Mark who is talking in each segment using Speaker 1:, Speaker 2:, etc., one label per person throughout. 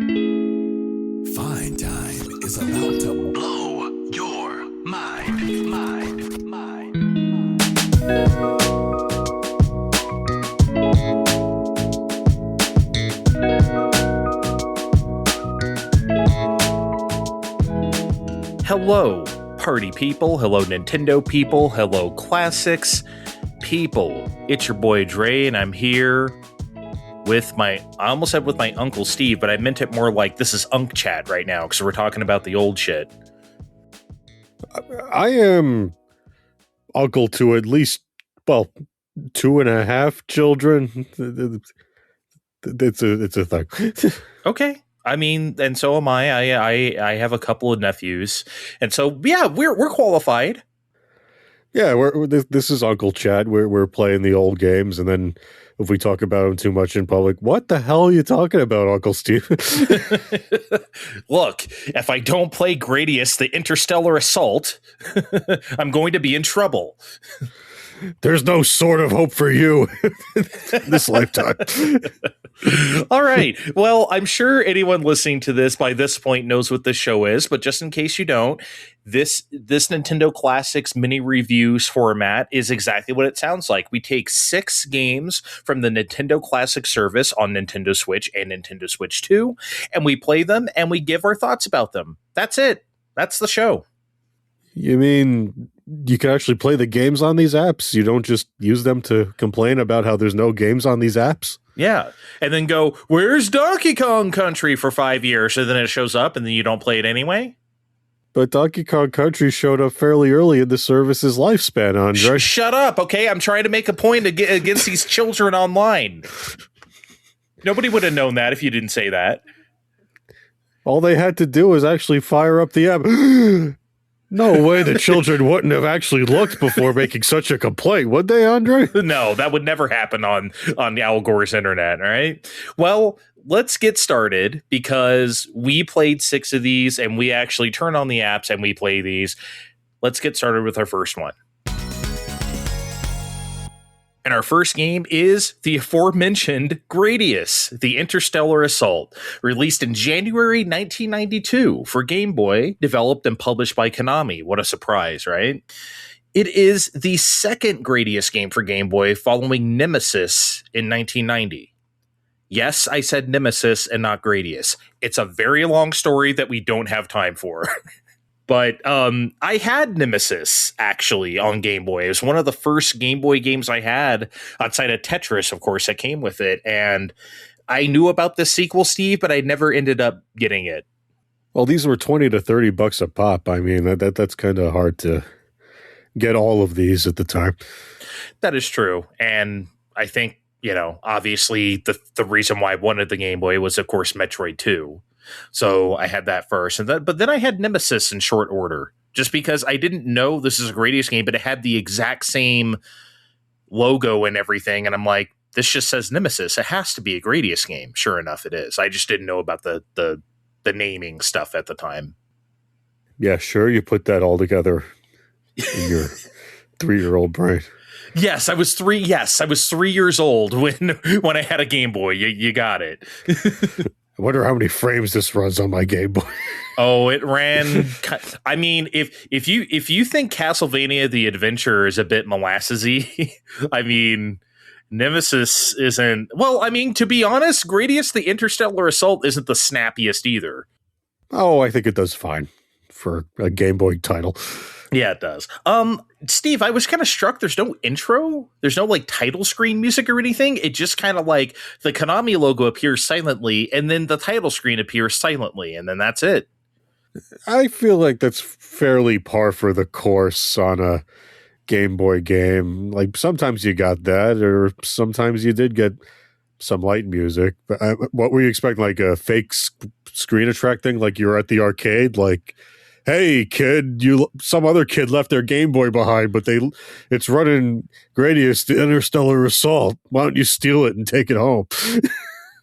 Speaker 1: Fine Time is about to blow your mind.
Speaker 2: Hello, party people. Hello, Nintendo people. Hello, classics people. It's your boy Dre, and I'm here with I almost said with my Uncle Steve, but I meant it more like this is Unk Chat right now, because we're talking about the old shit.
Speaker 3: I am uncle to at least, 2.5 children. It's a thing.
Speaker 2: Okay. I mean, and so am I. I have a couple of nephews, and so yeah, we're qualified.
Speaker 3: Yeah, this is Uncle Chat. We're playing the old games, and then if we talk about them too much in public, what the hell are you talking about, Uncle Steve?
Speaker 2: Look, if I don't play Gradius, the Interstellar Assault, I'm going to be in trouble.
Speaker 3: There's no sort of hope for you this lifetime.
Speaker 2: All right. Well, I'm sure anyone listening to this by this point knows what this show is, but just in case you don't, this Nintendo Classics mini reviews format is exactly what it sounds like. We take 6 games from the Nintendo Classic service on Nintendo Switch and Nintendo Switch 2, and we play them and we give our thoughts about them. That's it. That's the show.
Speaker 3: You mean you can actually play the games on these apps? You don't just use them to complain about how there's no games on these apps?
Speaker 2: Yeah. And then go, where's Donkey Kong Country for 5 years? So then it shows up and then you don't play it anyway?
Speaker 3: But Donkey Kong Country showed up fairly early in the service's lifespan, Andre.
Speaker 2: Shut up, okay? I'm trying to make a point against these children online. Nobody would have known that if you didn't say that.
Speaker 3: All they had to do was actually fire up the app. No way the children wouldn't have actually looked before making such a complaint, would they, Andre?
Speaker 2: No, that would never happen on Al Gore's internet, all right? Well, let's get started because we played 6 of these and we actually turn on the apps and we play these. Let's get started with our first one. And our first game is the aforementioned Gradius, the Interstellar Assault, released in January 1992 for Game Boy, developed and published by Konami. What a surprise, right? It is the second Gradius game for Game Boy following Nemesis in 1990. Yes, I said Nemesis and not Gradius. It's a very long story that we don't have time for. But I had Nemesis, actually, on Game Boy. It was one of the first Game Boy games I had, outside of Tetris, of course, that came with it. And I knew about the sequel, Steve, but I never ended up getting it.
Speaker 3: Well, these were $20 to $30 a pop. I mean, that's kind of hard to get all of these at the time.
Speaker 2: That is true. And I think, obviously the reason why I wanted the Game Boy was, of course, Metroid 2. So I had that first, but then I had Nemesis in short order, just because I didn't know this is a Gradius game, but it had the exact same logo and everything, and I'm like, this just says Nemesis. It has to be a Gradius game. Sure enough, it is. I just didn't know about the naming stuff at the time.
Speaker 3: Yeah, sure. You put that all together in your 3-year-old brain.
Speaker 2: Yes, I was 3. Yes, I was 3 years old when I had a Game Boy. You got it.
Speaker 3: I wonder how many frames this runs on my Game Boy.
Speaker 2: Oh, it ran. I mean, if you think Castlevania: The Adventure is a bit molassesy, I mean, Nemesis isn't. Well, I mean, to be honest, Gradius: The Interstellar Assault isn't the snappiest either.
Speaker 3: Oh, I think it does fine for a Game Boy title.
Speaker 2: Yeah, it does. Steve, I was kind of struck. There's no intro. There's no title screen music or anything. It just kind of the Konami logo appears silently, and then the title screen appears silently, and then that's it.
Speaker 3: I feel like that's fairly par for the course on a Game Boy game. Sometimes you got that, or sometimes you did get some light music. But what were you expecting? A fake screen attracting? You're at the arcade? Hey kid, some other kid left their Game Boy behind, but it's running Gradius, the Interstellar Assault. Why don't you steal it and take it home?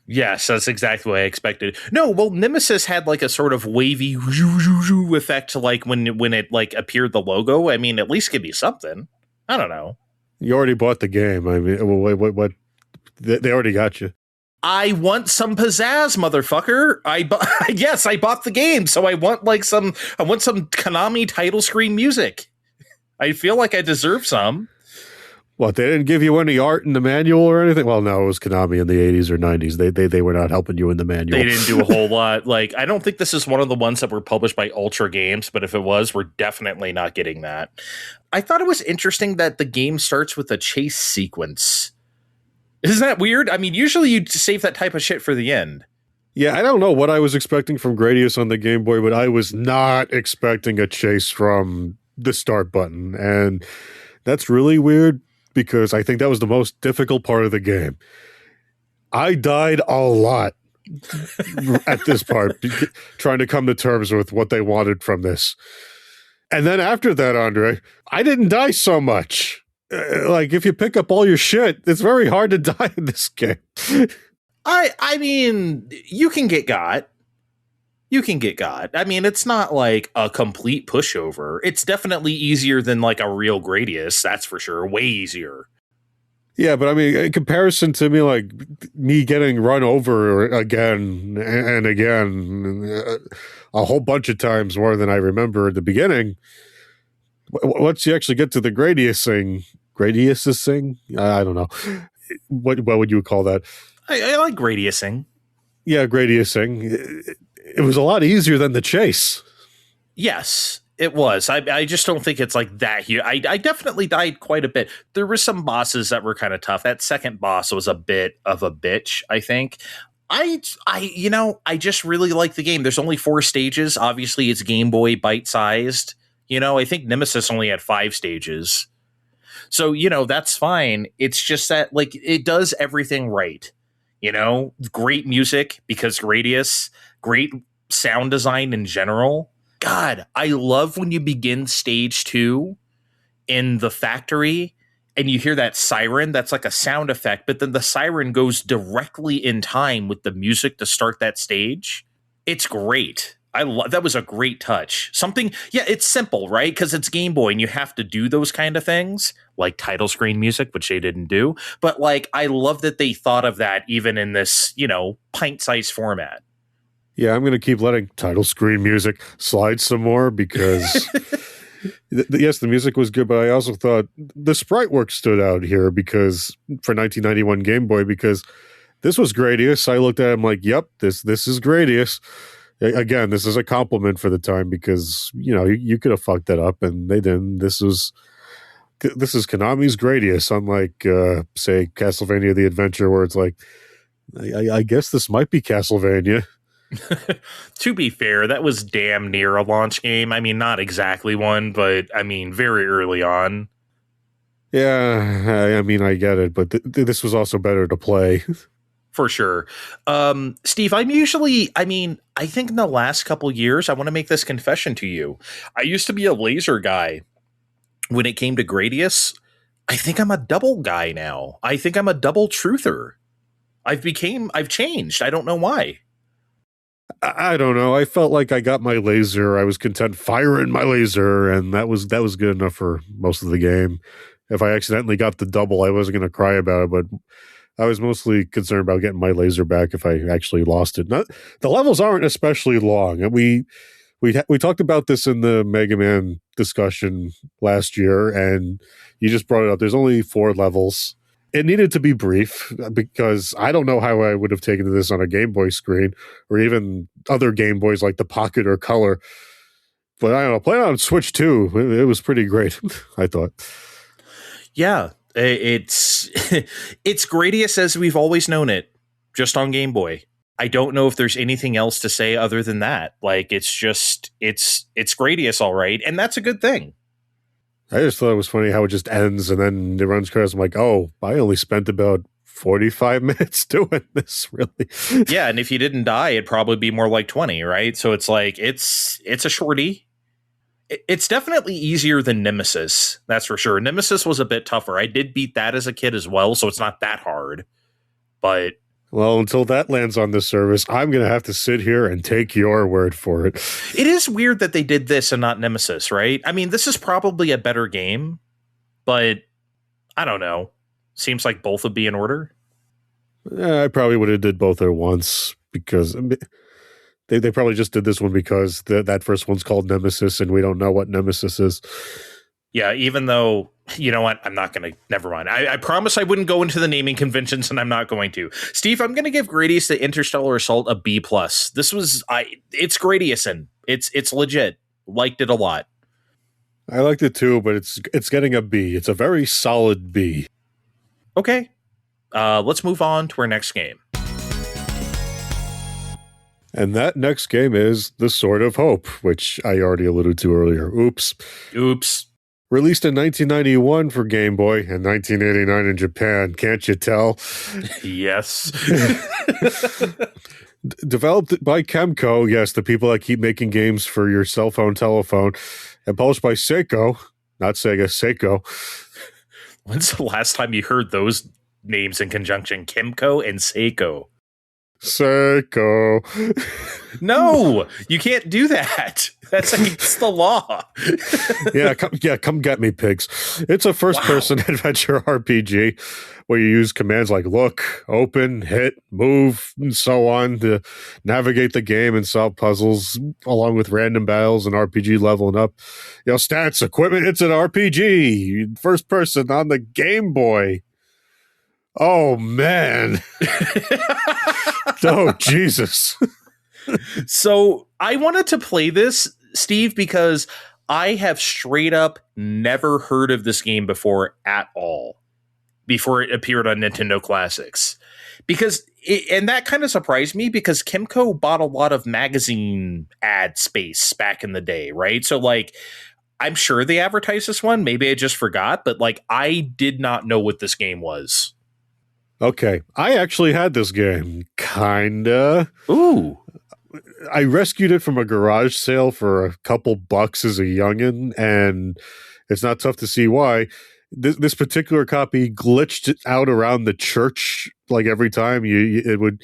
Speaker 2: Yes, that's exactly what I expected. No, well, Nemesis had a sort of wavy effect to when it appeared the logo. I mean, at least give me something. I don't know.
Speaker 3: You already bought the game. I mean, what? They already got you.
Speaker 2: I want some pizzazz, motherfucker. Yes, I bought the game, so I want some Konami title screen music. I feel like I deserve some.
Speaker 3: What, they didn't give you any art in the manual or anything? Well, no, it was Konami in the 80s or 90s. They were not helping you in the manual.
Speaker 2: They didn't do a whole lot. Like, I don't think this is one of the ones that were published by Ultra Games, but if it was, we're definitely not getting that. I thought it was interesting that the game starts with a chase sequence. Isn't that weird? I mean, usually you'd save that type of shit for the end.
Speaker 3: Yeah, I don't know what I was expecting from Gradius on the Game Boy, but I was not expecting a chase from the start button. And that's really weird, because I think that was the most difficult part of the game. I died a lot at this part, trying to come to terms with what they wanted from this. And then after that, Andre, I didn't die so much. Like, if you pick up all your shit, it's very hard to die in this game.
Speaker 2: I mean, you can get got. You can get got. I mean, it's not like a complete pushover. It's definitely easier than like a real Gradius, that's for sure. Way easier.
Speaker 3: Yeah, but I mean, in comparison to me getting run over again and again, a whole bunch of times more than I remember at the beginning, once you actually get to the Gradius thing, I don't know. What would you call that?
Speaker 2: I like Gradiusing.
Speaker 3: Yeah, Gradiusing. It was a lot easier than the chase.
Speaker 2: Yes, it was. I just don't think it's like that here. I definitely died quite a bit. There were some bosses that were kind of tough. That second boss was a bit of a bitch, I think. I just really like the game. There's only 4 stages. Obviously, it's Game Boy bite-sized. I think Nemesis only had 5 stages. So, that's fine. It's just that, like, it does everything right. Great music because Gradius, great sound design in general. God, I love when you begin stage 2 in the factory and you hear that siren. That's like a sound effect, but then the siren goes directly in time with the music to start that stage. It's great. That was a great touch. It's simple, right? Because it's Game Boy and you have to do those kind of things, like title screen music, which they didn't do. But I love that they thought of that even in this, pint-sized format.
Speaker 3: Yeah, I'm going to keep letting title screen music slide some more because, yes, the music was good, but I also thought the sprite work stood out here because for 1991 Game Boy, because this was Gradius. I looked at it, I'm like, yep, this is Gradius. Again, this is a compliment for the time because, you could have fucked that up and they didn't. This is Konami's Gradius, unlike, say, Castlevania The Adventure, where it's like, I guess this might be Castlevania.
Speaker 2: To be fair, that was damn near a launch game. I mean, not exactly one, but I mean, very early on.
Speaker 3: Yeah, I mean, I get it, but this was also better to play.
Speaker 2: For sure. Steve, I think in the last couple years, I want to make this confession to you. I used to be a laser guy. When it came to Gradius, I think I'm a double guy now. I think I'm a double truther. I've changed. I don't know why.
Speaker 3: I don't know. I felt like I got my laser. I was content firing my laser, and that was good enough for most of the game. If I accidentally got the double, I wasn't going to cry about it, but I was mostly concerned about getting my laser back if I actually lost it. The levels aren't especially long. And we talked about this in the Mega Man discussion last year, and you just brought it up. There's only 4 levels. It needed to be brief because I don't know how I would have taken this on a Game Boy screen or even other Game Boys like the Pocket or Color. But I don't know, playing on Switch 2, it was pretty great, I thought. Yeah.
Speaker 2: It's Gradius as we've always known it, just on Game Boy. I don't know if there's anything else to say other than that. It's Gradius, all right, and that's a good thing.
Speaker 3: I just thought it was funny how it just ends and then it runs credits. I'm like, oh, I only spent about 45 minutes doing this, really.
Speaker 2: Yeah, and if you didn't die, it'd probably be more like 20, right? So it's it's a shorty. It's definitely easier than Nemesis, that's for sure. Nemesis was a bit tougher. I did beat that as a kid as well, so it's not that hard. But
Speaker 3: well, until that lands on this service, I'm going to have to sit here and take your word for it.
Speaker 2: It is weird that they did this and not Nemesis, right? I mean, this is probably a better game, but I don't know. Seems like both would be in order.
Speaker 3: I probably would have did both at once because they probably just did this one because that first one's called Nemesis and we don't know what Nemesis is.
Speaker 2: Yeah, even though, you know what, I'm not going to, never mind. I promise I wouldn't go into the naming conventions, and I'm not going to. Steve, I'm going to give Gradius the Interstellar Assault a B+. This was, it's Gradius, and it's legit. Liked it a lot.
Speaker 3: I liked it too, but it's getting a B. It's a very solid B.
Speaker 2: Okay. Let's move on to our next game.
Speaker 3: And that next game is The Sword of Hope, which I already alluded to earlier. Oops. Released in 1991 for Game Boy and 1989 in Japan. Can't you tell?
Speaker 2: Yes.
Speaker 3: Developed by Kemco, yes, the people that keep making games for your cell phone, telephone, and published by Seiko, not Sega, Seiko.
Speaker 2: When's the last time you heard those names in conjunction? Kemco and Seiko.
Speaker 3: Seiko.
Speaker 2: No, you can't do that. That's against the law.
Speaker 3: Come get me, pigs. It's a first-person adventure RPG where you use commands like look, open, hit, move, and so on to navigate the game and solve puzzles, along with random battles and RPG leveling up. Stats, equipment. It's an RPG, first person on the Game Boy. Oh man. Oh Jesus.
Speaker 2: So I wanted to play this, Steve, because I have straight up never heard of this game before at all, before it appeared on Nintendo Classics. And that kind of surprised me because Kemco bought a lot of magazine ad space back in the day, right? So like, I'm sure they advertised this one. Maybe I just forgot, but like, I did not know what this game was.
Speaker 3: Okay, I actually had this game, kinda.
Speaker 2: Ooh.
Speaker 3: I rescued it from a garage sale for a couple bucks as a youngin', and it's not tough to see why. This particular copy glitched out around the church, like every time you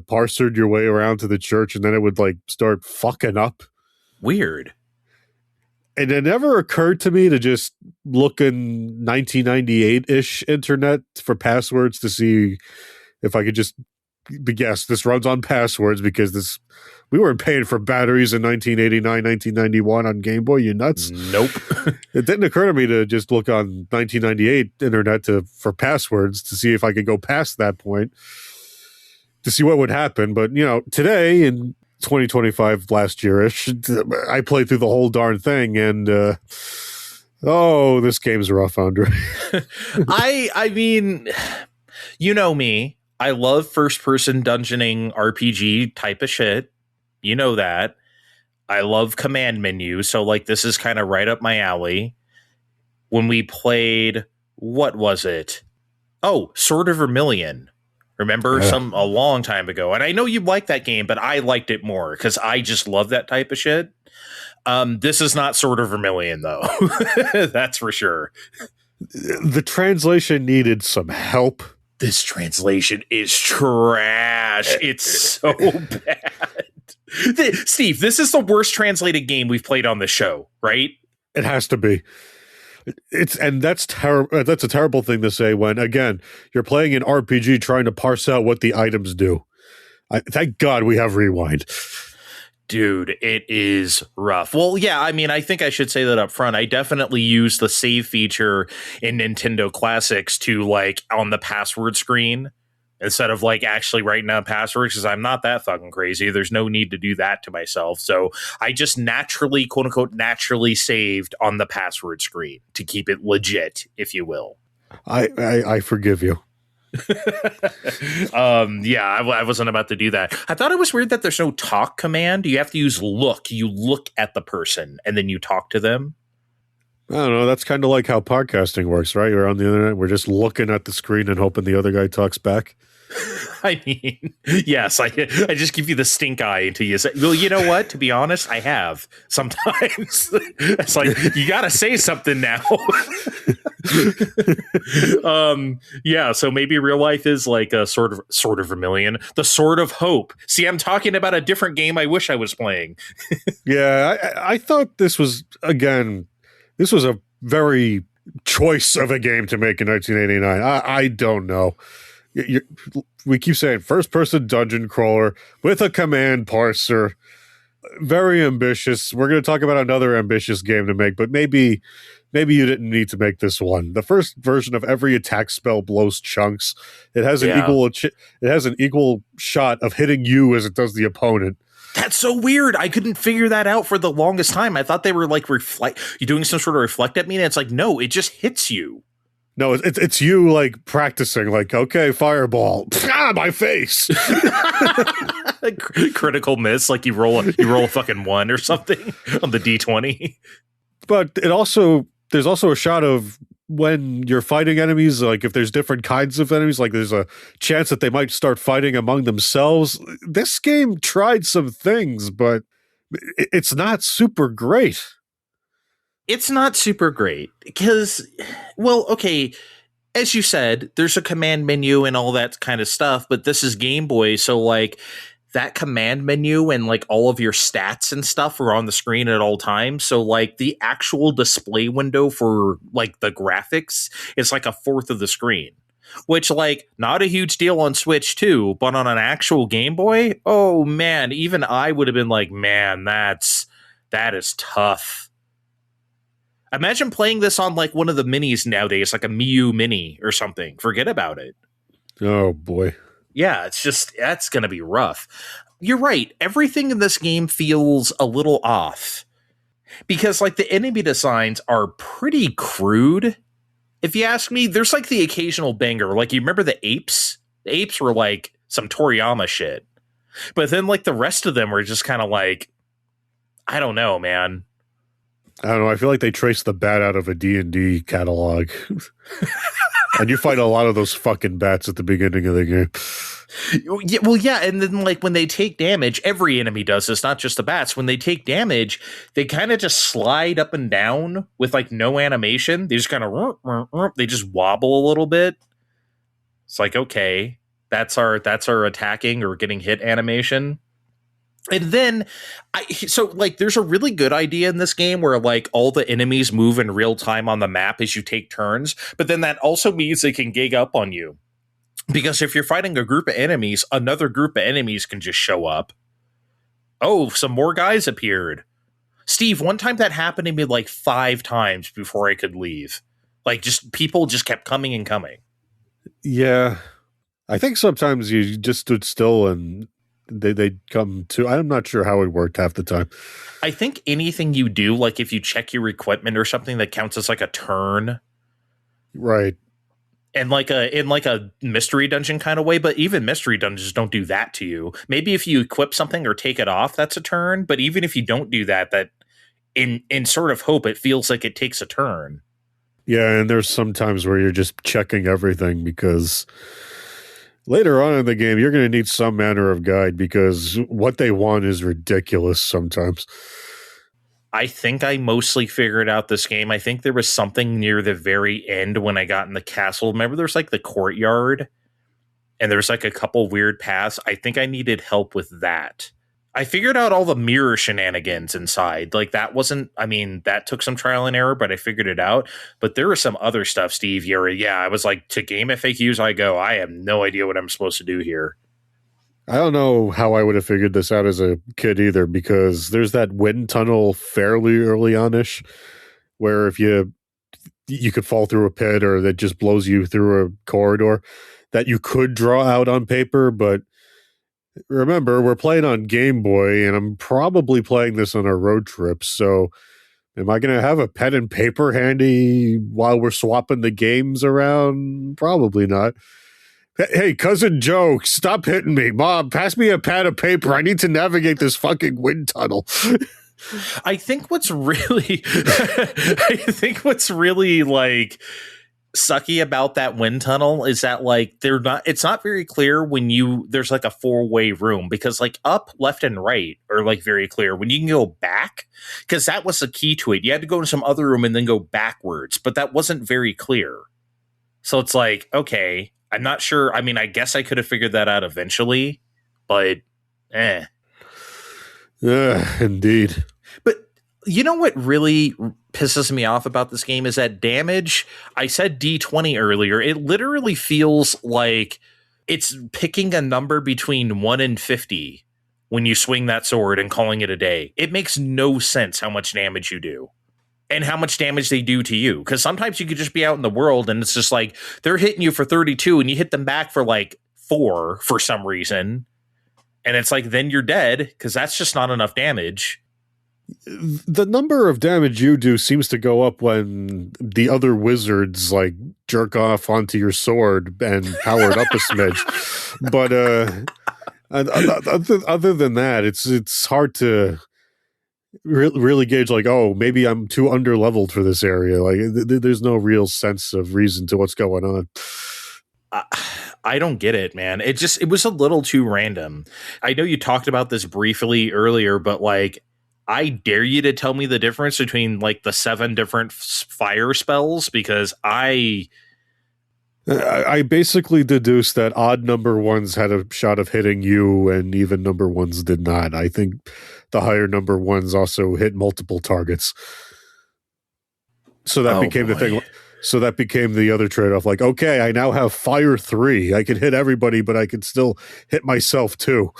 Speaker 3: parsered your way around to the church, and then it would like start fucking up.
Speaker 2: Weird.
Speaker 3: And it never occurred to me to just look in 1998-ish internet for passwords to see if I could just guess this runs on passwords because we weren't paying for batteries in 1989, 1991 on Game Boy. You nuts?
Speaker 2: Nope.
Speaker 3: It didn't occur to me to just look on 1998 internet for passwords to see if I could go past that point to see what would happen. But, today in 2025 last year-ish, I played through the whole darn thing, and this game's rough, Andre.
Speaker 2: I mean, you know me. I love first-person dungeoning RPG type of shit. You know that. I love command menu, so like this is kind of right up my alley. When we played, what was it? Oh, Sword of Vermilion. Remember a long time ago. And I know you liked that game, but I liked it more because I just love that type of shit. This is not Sword of Vermilion, though. That's for sure.
Speaker 3: The translation needed some help.
Speaker 2: This translation is trash. It's so bad. Steve, this is the worst translated game we've played on the show, right?
Speaker 3: It has to be. That's terrible. That's a terrible thing to say when, again, you're playing an RPG trying to parse out what the items do. Thank God we have Rewind.
Speaker 2: Dude, it is rough. Well, yeah, I mean, I think I should say that up front. I definitely use the save feature in Nintendo Classics to like on the password screen instead of like actually writing down passwords because I'm not that fucking crazy. There's no need to do that to myself. So I just naturally, quote unquote, naturally saved on the password screen to keep it legit, if you will.
Speaker 3: I forgive you.
Speaker 2: I wasn't about to do that. I thought it was weird that there's no talk command. You have to use look. You look at the person and then you talk to them.
Speaker 3: I don't know. That's kind of like how podcasting works, right? You're on the internet. We're just looking at the screen and hoping the other guy talks back.
Speaker 2: I mean, yes, I just give you the stink eye until you say, well, you know what? To be honest, I have sometimes. It's like, you got to say something now. So maybe real life is like a sort of Vermilion, the Sword of Hope. See, I'm talking about a different game I wish I was playing.
Speaker 3: Yeah, I thought this was a very choice of a game to make in 1989. I don't know. We keep saying first person dungeon crawler with a command parser. Very ambitious. We're going to talk about another ambitious game to make, but maybe you didn't need to make this one. The first version of every attack spell blows chunks. It has an equal shot of hitting you as it does the opponent.
Speaker 2: That's so weird. I couldn't figure that out for the longest time. I thought they were like you doing some sort of reflect at me, and it's like, no, it just hits you.
Speaker 3: No, it's you like practicing, like, okay, fireball, my face.
Speaker 2: Critical miss, like you roll a fucking 1 or something on the D20.
Speaker 3: But there's also a shot of when you're fighting enemies, like if there's different kinds of enemies, like there's a chance that they might start fighting among themselves. This game tried some things, but it's not super great.
Speaker 2: It's not super great because, well, okay, as you said, there's a command menu and all that kind of stuff, but this is Game Boy, so like that command menu and like all of your stats and stuff are on the screen at all times. So like the actual display window for like the graphics is like a fourth of the screen, which like not a huge deal on Switch too, but on an actual Game Boy, oh man, even I would have been like, man, that is tough. Imagine playing this on like one of the minis nowadays, like a Miu Mini or something. Forget about it.
Speaker 3: Oh boy.
Speaker 2: Yeah, that's going to be rough. You're right. Everything in this game feels a little off because like the enemy designs are pretty crude. If you ask me, there's like the occasional banger. Like you remember the apes? The apes were like some Toriyama shit. But then like the rest of them were just kind of like, I don't know, man.
Speaker 3: I don't know. I feel like they traced the bat out of a D&D catalog. And you fight a lot of those fucking bats at the beginning of the game.
Speaker 2: Yeah, well, yeah, and then like when they take damage, every enemy does this, not just the bats. When they take damage, they kind of just slide up and down with like no animation. They just kind of they just wobble a little bit. It's like, okay, that's our attacking or getting hit animation. And then, so like, there's a really good idea in this game where like all the enemies move in real time on the map as you take turns. But then that also means they can gig up on you. Because if you're fighting a group of enemies, another group of enemies can just show up. Oh, some more guys appeared. Steve, one time that happened to me like 5 times before I could leave. Like just people just kept coming and coming.
Speaker 3: Yeah. I think sometimes you just stood still and they'd come to. I'm not sure how it worked half the time.
Speaker 2: I think anything you do, like if you check your equipment or something, that counts as like a turn.
Speaker 3: Right.
Speaker 2: And like in a mystery dungeon kind of way, but even mystery dungeons don't do that to you. Maybe if you equip something or take it off, that's a turn. But even if you don't do that, that in sort of hope, it feels like it takes a turn.
Speaker 3: Yeah, and there's some times where you're just checking everything because later on in the game, you're going to need some manner of guide because what they want is ridiculous sometimes.
Speaker 2: I think I mostly figured out this game. I think there was something near the very end when I got in the castle. Remember, there's like the courtyard and there's like a couple weird paths. I think I needed help with that. I figured out all the mirror shenanigans inside. Like that wasn't, I mean, that took some trial and error, but I figured it out. But there was some other stuff, Steve. Yeah, I was like, to game FAQs I go, I have no idea what I'm supposed to do here.
Speaker 3: I don't know how I would have figured this out as a kid either, because there's that wind tunnel fairly early on-ish where if you could fall through a pit or that just blows you through a corridor that you could draw out on paper. But remember, we're playing on Game Boy and I'm probably playing this on a road trip. So am I going to have a pen and paper handy while we're swapping the games around? Probably not. Hey, cousin Joe, stop hitting me. Mom, pass me a pad of paper. I need to navigate this fucking wind tunnel.
Speaker 2: I think what's really like sucky about that wind tunnel is that like it's not very clear when there's like a 4-way room, because like up, left, and right are like very clear. When you can go back, because that was the key to it. You had to go to some other room and then go backwards, but that wasn't very clear. So it's like, okay, I'm not sure. I mean, I guess I could have figured that out eventually, but
Speaker 3: indeed.
Speaker 2: But you know what really pisses me off about this game is that damage. I said D20 earlier. It literally feels like It's picking a number between 1 and 50 when you swing that sword and calling it a day. It makes no sense how much damage you do and how much damage they do to you. Because sometimes you could just be out in the world and it's just like they're hitting you for 32 and you hit them back for like 4 for some reason. And it's like, then you're dead because that's just not enough damage.
Speaker 3: The number of damage you do seems to go up when the other wizards like jerk off onto your sword and power it up a smidge. But other than that, it's hard to really gauge like, oh, maybe I'm too under-leveled for this area. Like there's no real sense of reason to what's going on.
Speaker 2: I don't get it, man. It was a little too random. I know you talked about this briefly earlier, but like, I dare you to tell me the difference between like the 7 different fire spells, because I
Speaker 3: basically deduced that odd number ones had a shot of hitting you and even number ones did not. I think the higher number ones also hit multiple targets. So that became the thing. So that became the other trade-off. Like, okay, I now have fire 3. I can hit everybody, but I can still hit myself too.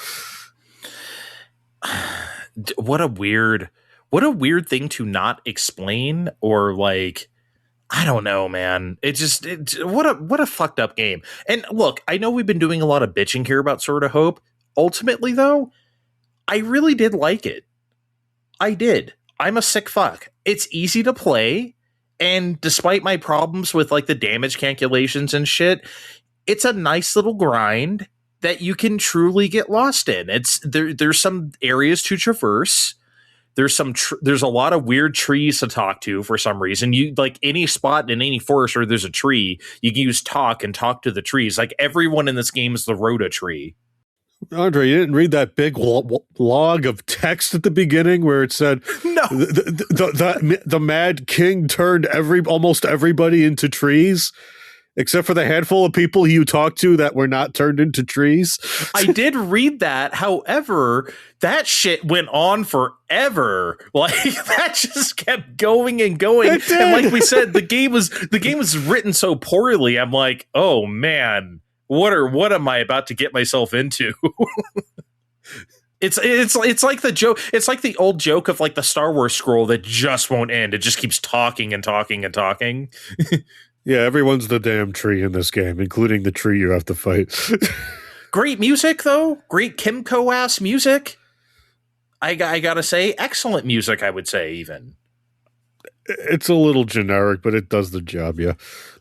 Speaker 2: What a weird thing to not explain, or like, I don't know, man. What a fucked up game. And look, I know we've been doing a lot of bitching here about Sword of Hope. Ultimately, though, I really did like it. I did. I'm a sick fuck. It's easy to play, and despite my problems with like the damage calculations and shit, it's a nice little grind that you can truly get lost in. There's some areas to traverse. There's a lot of weird trees to talk to for some reason. You like any spot in any forest where there's a tree, you can use talk and talk to the trees. Like everyone in this game is the Rhoda tree.
Speaker 3: Andre, you didn't read that big log of text at the beginning where it said,
Speaker 2: no,
Speaker 3: the Mad King turned almost everybody into trees? Except for the handful of people you talked to that were not turned into trees.
Speaker 2: I did read that. However, that shit went on forever. Like that just kept going and going. And like we said, the game was written so poorly. I'm like, oh man, what am I about to get myself into? It's like the joke. It's like the old joke of like the Star Wars scroll that just won't end. It just keeps talking and talking and talking.
Speaker 3: Yeah, everyone's the damn tree in this game, including the tree you have to fight.
Speaker 2: Great music, though. Great Kimco-ass music. I gotta say, excellent music, I would say, even.
Speaker 3: It's a little generic, but it does the job, yeah.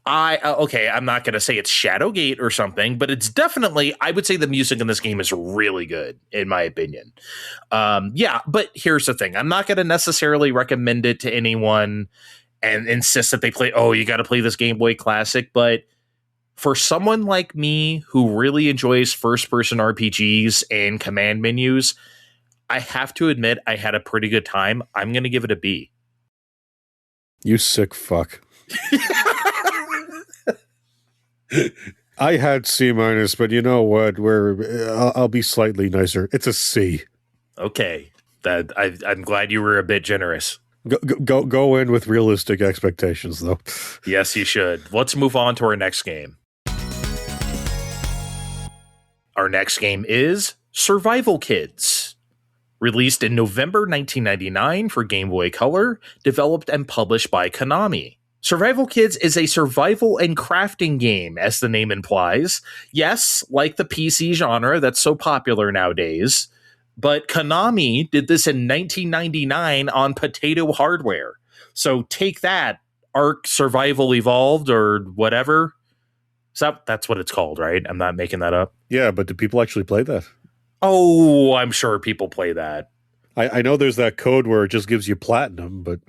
Speaker 2: Okay, I'm not gonna say it's Shadowgate or something, but it's definitely, I would say the music in this game is really good, in my opinion. Yeah, but here's the thing. I'm not gonna necessarily recommend it to anyone and insist that they play, oh, you got to play this Game Boy Classic. But for someone like me who really enjoys first-person RPGs and command menus, I have to admit I had a pretty good time. I'm going to give it a B.
Speaker 3: You sick fuck. I had C-, but you know what? I'll be slightly nicer. It's a C.
Speaker 2: Okay. I'm glad you were a bit generous.
Speaker 3: Go in with realistic expectations, though.
Speaker 2: Yes, you should. Let's move on to our next game. Our next game is Survival Kids. Released in November 1999 for Game Boy Color, developed and published by Konami. Survival Kids is a survival and crafting game, as the name implies. Yes, like the PC genre that's so popular nowadays. But Konami did this in 1999 on potato hardware. So take that, Ark Survival Evolved or whatever. So that's what it's called, right? I'm not making that up.
Speaker 3: Yeah, but do people actually play that?
Speaker 2: Oh, I'm sure people play that.
Speaker 3: I know there's that code where it just gives you platinum, but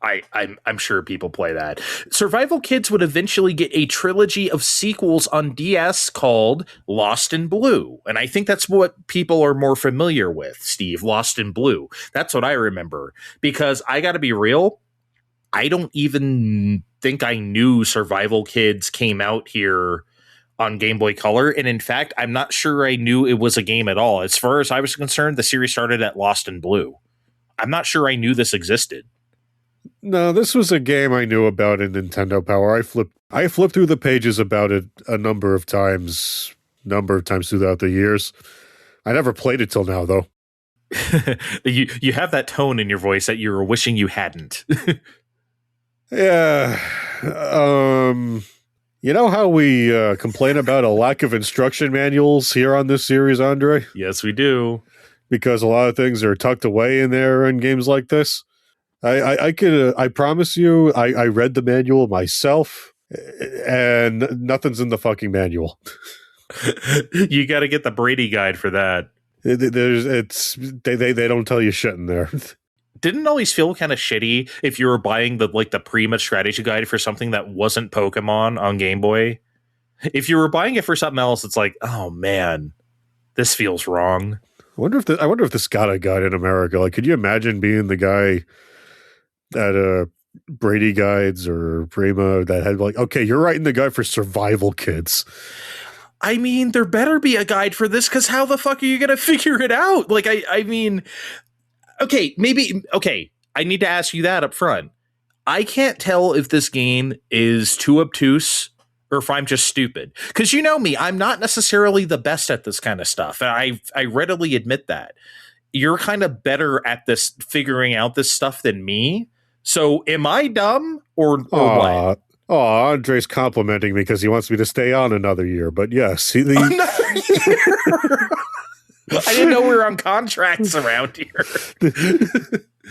Speaker 2: I'm sure people play that. Survival Kids would eventually get a trilogy of sequels on DS called Lost in Blue. And I think that's what people are more familiar with, Steve, Lost in Blue. That's what I remember. Because I got to be real, I don't even think I knew Survival Kids came out here on Game Boy Color. And in fact, I'm not sure I knew it was a game at all. As far as I was concerned, the series started at Lost in Blue. I'm not sure I knew this existed.
Speaker 3: No, this was a game I knew about in Nintendo Power. I flipped I flipped through the pages about it a number of times throughout the years. I never played it till now, though.
Speaker 2: You have that tone in your voice that you were wishing you hadn't.
Speaker 3: Yeah. You know how we complain about a lack of instruction manuals here on this series, Andre?
Speaker 2: Yes, we do.
Speaker 3: Because a lot of things are tucked away in there in games like this. I promise you, I read the manual myself, and nothing's in the fucking manual.
Speaker 2: You got to get the Brady guide for that.
Speaker 3: They don't tell you shit in there.
Speaker 2: Didn't it always feel kind of shitty if you were buying the Prima strategy guide for something that wasn't Pokemon on Game Boy? If you were buying it for something else, it's like, oh man, this feels wrong.
Speaker 3: I wonder if this got a guide in America. Like, could you imagine being the guy at Brady Guides or Prima that had like, okay, you're writing the guide for survival kids.
Speaker 2: I mean, there better be a guide for this, because how the fuck are you going to figure it out? Like, I mean, okay, I need to ask you that up front. I can't tell if this game is too obtuse or if I'm just stupid. Because you know me, I'm not necessarily the best at this kind of stuff. And I readily admit that. You're kind of better at this, figuring out this stuff than me. So am I dumb or what?
Speaker 3: Oh, Andre's complimenting me because he wants me to stay on another year. But yes,
Speaker 2: another year. I didn't know we were on contracts around here.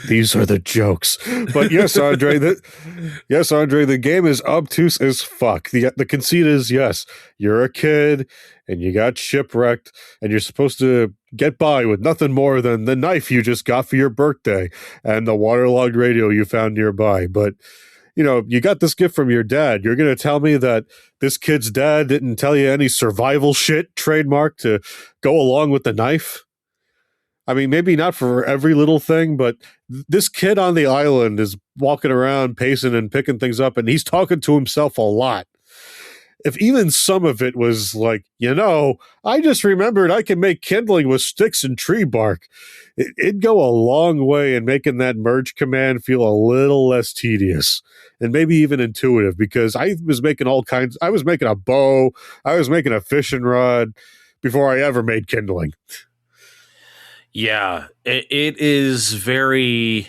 Speaker 3: These are the jokes. But yes, Andre, the game is obtuse as fuck. The conceit is, yes, you're a kid and you got shipwrecked and you're supposed to get by with nothing more than the knife you just got for your birthday and the waterlogged radio you found nearby. But you know, you got this gift from your dad. You're going to tell me that this kid's dad didn't tell you any survival shit trademark to go along with the knife? I mean, maybe not for every little thing, but this kid on the island is walking around pacing and picking things up, and he's talking to himself a lot. If even some of it was like, you know, I just remembered I can make kindling with sticks and tree bark, it'd go a long way in making that merge command feel a little less tedious and maybe even intuitive, because I was making a bow, I was making a fishing rod before I ever made kindling.
Speaker 2: Yeah, it is very...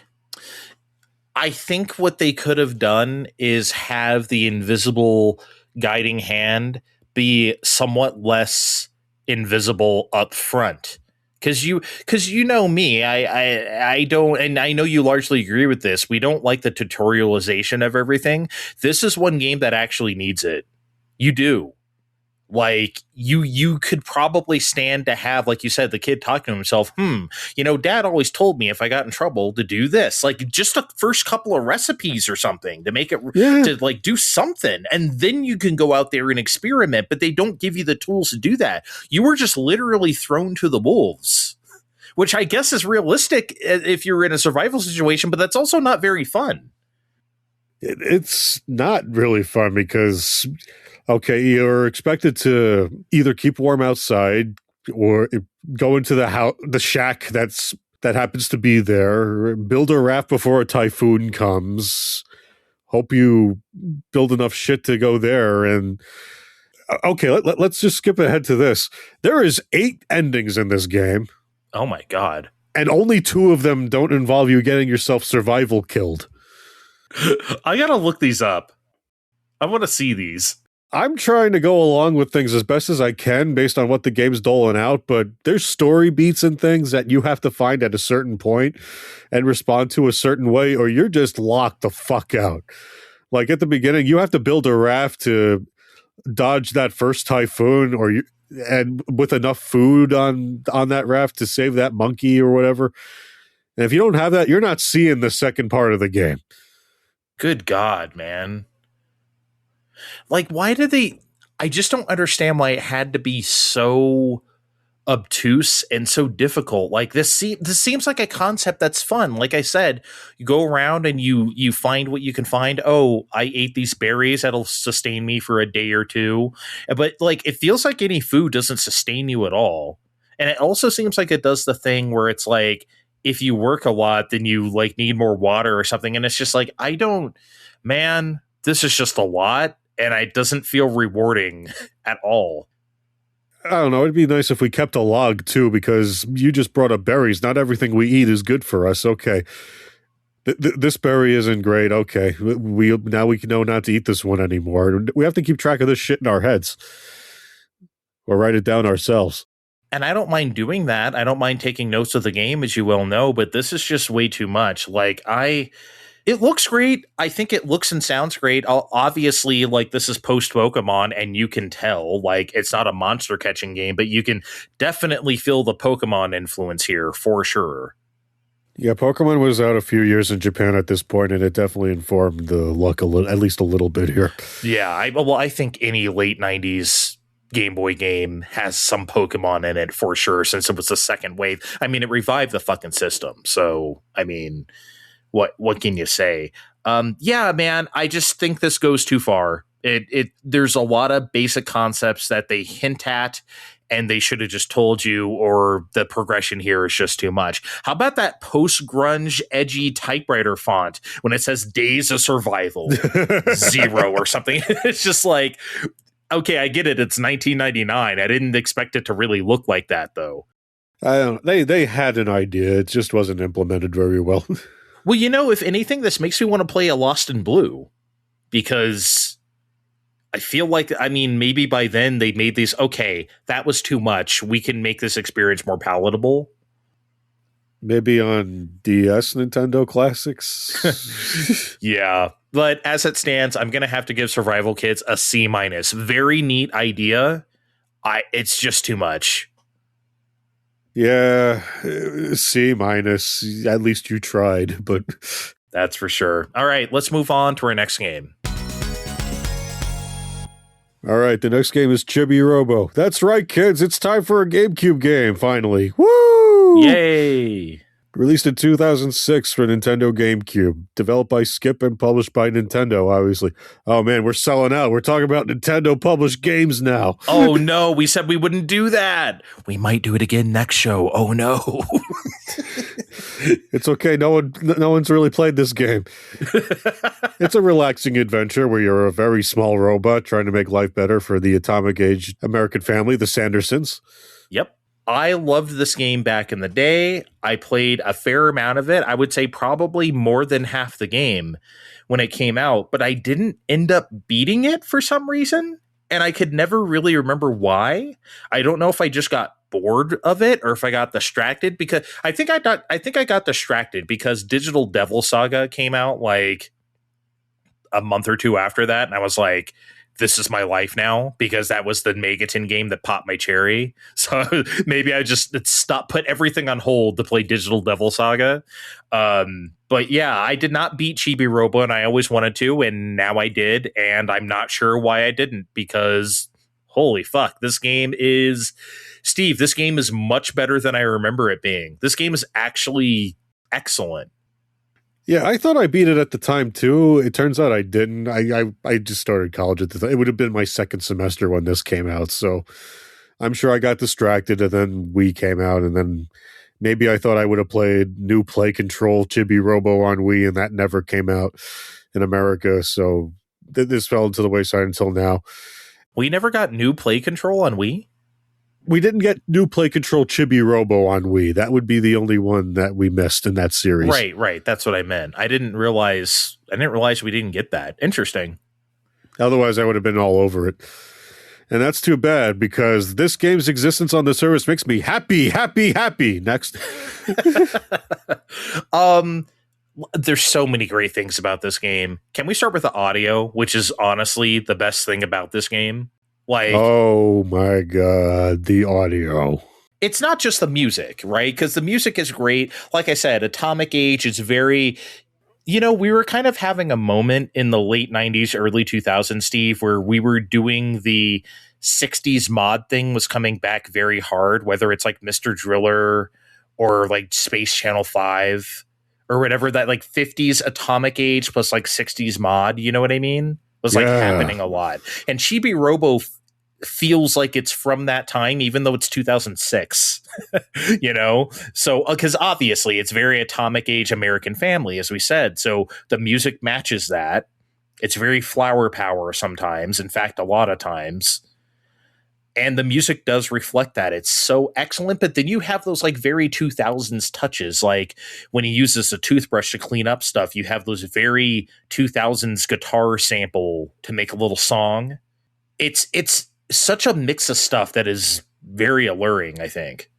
Speaker 2: I think what they could have done is have the invisible guiding hand be somewhat less invisible up front. Because you know me, I don't, and I know you largely agree with this. We don't like the tutorialization of everything. This is one game that actually needs it. You do. Like, you could probably stand to have, like you said, the kid talking to himself, you know, dad always told me if I got in trouble to do this. Like, just the first couple of recipes or something to make it, to like do something. And then you can go out there and experiment, but they don't give you the tools to do that. You were just literally thrown to the wolves, which I guess is realistic if you're in a survival situation, but that's also not very fun.
Speaker 3: It's not really fun because... okay, you're expected to either keep warm outside or go into the shack that happens to be there, build a raft before a typhoon comes, hope you build enough shit to go there, and okay, let's just skip ahead to this. There is 8 endings in this game.
Speaker 2: Oh my god.
Speaker 3: And only 2 of them don't involve you getting yourself survival killed.
Speaker 2: I gotta look these up. I want to see these.
Speaker 3: I'm trying to go along with things as best as I can based on what the game's doling out, but there's story beats and things that you have to find at a certain point and respond to a certain way, or you're just locked the fuck out. Like at the beginning, you have to build a raft to dodge that first typhoon, and with enough food on that raft to save that monkey or whatever. And if you don't have that, you're not seeing the second part of the game.
Speaker 2: Good God, man. Like, why did they... I just don't understand why it had to be so obtuse and so difficult. Like, this seems like a concept that's fun. Like I said, you go around and you find what you can find. Oh, I ate these berries. That'll sustain me for a day or two. But, like, it feels like any food doesn't sustain you at all. And it also seems like it does the thing where it's like, if you work a lot, then you, like, need more water or something. And it's just like, man, this is just a lot. and it doesn't feel rewarding at all.
Speaker 3: I don't know. It'd be nice if we kept a log too, because you just brought up berries. Not everything we eat is good for us. Okay. This berry isn't great. Okay. We can know not to eat this one anymore. We have to keep track of this shit in our heads or write it down ourselves.
Speaker 2: And I don't mind doing that. I don't mind taking notes of the game, as you well know, but this is just way too much. Like, it looks great. I think it looks and sounds great. Obviously, like, this is post Pokemon, and you can tell, like, it's not a monster catching game, but you can definitely feel the Pokemon influence here for sure.
Speaker 3: Yeah, Pokemon was out a few years in Japan at this point, and it definitely informed the look at least a little bit here.
Speaker 2: Yeah, I think any late 90s Game Boy game has some Pokemon in it for sure, since it was the second wave. I mean, it revived the fucking system. So, I mean, what can you say? Yeah, man, I just think this goes too far. There's a lot of basic concepts that they hint at, and they should have just told you, or the progression here is just too much. How about that post-grunge, edgy typewriter font when it says Days of Survival 0 or something? It's just like, okay, I get it. It's 1999. I didn't expect it to really look like that, though.
Speaker 3: I don't. They had an idea. It just wasn't implemented very well.
Speaker 2: Well, if anything, this makes me want to play a Lost in Blue, because I feel like, maybe by then they made these, okay, that was too much. We can make this experience more palatable. Maybe
Speaker 3: on DS Nintendo Classics.
Speaker 2: Yeah. But as it stands, I'm going to have to give Survival Kids a C-. Very neat idea. It's just too much.
Speaker 3: Yeah, C-. At least you tried, but
Speaker 2: that's for sure. All right, let's move on to our next game.
Speaker 3: All right, the next game is Chibi-Robo. That's right, kids. It's time for a GameCube game, finally. Woo!
Speaker 2: Yay!
Speaker 3: Released in 2006 for Nintendo GameCube. Developed by Skip and published by Nintendo, obviously. Oh, man, we're selling out. We're talking about Nintendo-published games now.
Speaker 2: Oh, no. We said we wouldn't do that. We might do it again next show. Oh, no.
Speaker 3: It's okay. No one's really played this game. It's a relaxing adventure where you're a very small robot trying to make life better for the atomic age American family, the Sandersons.
Speaker 2: Yep. I loved this game back in the day. I played a fair amount of it. I would say probably more than half the game when it came out, but I didn't end up beating it for some reason, and I could never really remember why. I don't know if I just got bored of it or if I got distracted, because I think I got distracted because Digital Devil Saga came out like a month or two after that, and I was like, this is my life now, because that was the Megaton game that popped my cherry. So maybe I just put everything on hold to play Digital Devil Saga. But yeah, I did not beat Chibi-Robo, and I always wanted to, and now I did, and I'm not sure why I didn't, because holy fuck, this game is much better than I remember it being. This game is actually excellent.
Speaker 3: Yeah, I thought I beat it at the time, too. It turns out I didn't. I just started college at the time. It would have been my second semester when this came out, so I'm sure I got distracted, and then Wii came out, and then maybe I thought I would have played New Play Control Chibi-Robo on Wii, and that never came out in America, so this fell into the wayside until now.
Speaker 2: We never got New Play Control on Wii?
Speaker 3: We didn't get New Play Control Chibi-Robo on Wii. That would be the only one that we missed in that series.
Speaker 2: Right. That's what I meant. I didn't realize we didn't get that. Interesting.
Speaker 3: Otherwise, I would have been all over it. And that's too bad, because this game's existence on the service makes me happy. Next.
Speaker 2: There's so many great things about this game. Can we start with the audio, which is honestly the best thing about this game? Like,
Speaker 3: oh my God, the audio.
Speaker 2: It's not just the music, right? Because the music is great. Like I said, Atomic Age is very, we were kind of having a moment in the late 90s, early 2000s, Steve, where we were doing the 60s mod thing was coming back very hard, whether it's like Mr. Driller or like Space Channel 5 or whatever, that like 50s Atomic Age plus like 60s mod, you know what I mean? Was like happening a lot. And Chibi-Robo feels like it's from that time, even though it's 2006, so because obviously it's very Atomic Age American family, as we said, so the music matches that. It's very flower power sometimes. In fact, a lot of times. And the music does reflect that. It's so excellent. But then you have those like very 2000s touches. Like when he uses a toothbrush to clean up stuff, you have those very 2000s guitar sample to make a little song. It's such a mix of stuff that is very alluring, I think.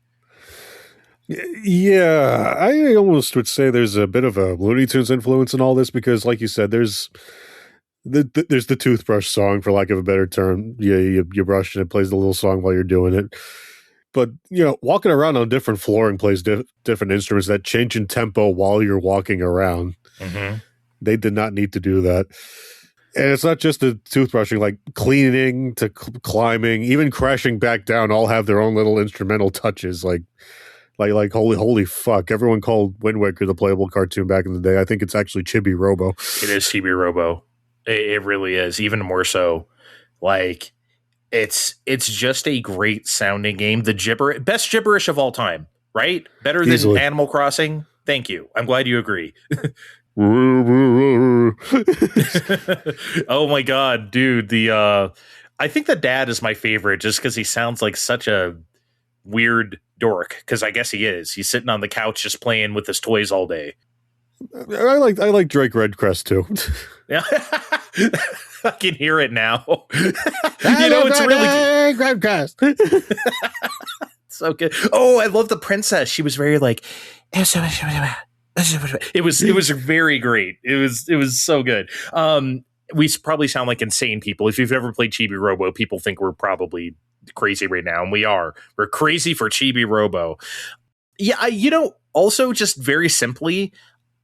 Speaker 3: Yeah, I almost would say there's a bit of a Looney Tunes influence in all this because, like you said, there's the toothbrush song, for lack of a better term. Yeah, you brush and it plays the little song while you're doing it. But, walking around on different flooring plays different instruments that change in tempo while you're walking around.
Speaker 2: Mm-hmm.
Speaker 3: They did not need to do that. And it's not just the toothbrushing, like cleaning to climbing, even crashing back down, all have their own little instrumental touches. Like holy fuck. Everyone called Wind Waker the playable cartoon back in the day. I think it's actually Chibi-Robo.
Speaker 2: It is Chibi-Robo. It really is, even more so. Like, it's just a great sounding game. The best gibberish of all time, right? Better than
Speaker 3: Easily.
Speaker 2: Animal Crossing. Thank you. I'm glad you agree. Oh my god, dude! I think the dad is my favorite just because he sounds like such a weird dork. Because I guess he is. He's sitting on the couch just playing with his toys all day.
Speaker 3: I like Drake Redcrest too.
Speaker 2: Yeah, I can hear it now. It's really
Speaker 3: Redcrest.
Speaker 2: so good. Oh, I love the princess. She was very like. It was very great. It was so good. We probably sound like insane people. If you've ever played Chibi-Robo, people think we're probably crazy right now, and we are. We're crazy for Chibi-Robo. Yeah, also just very simply,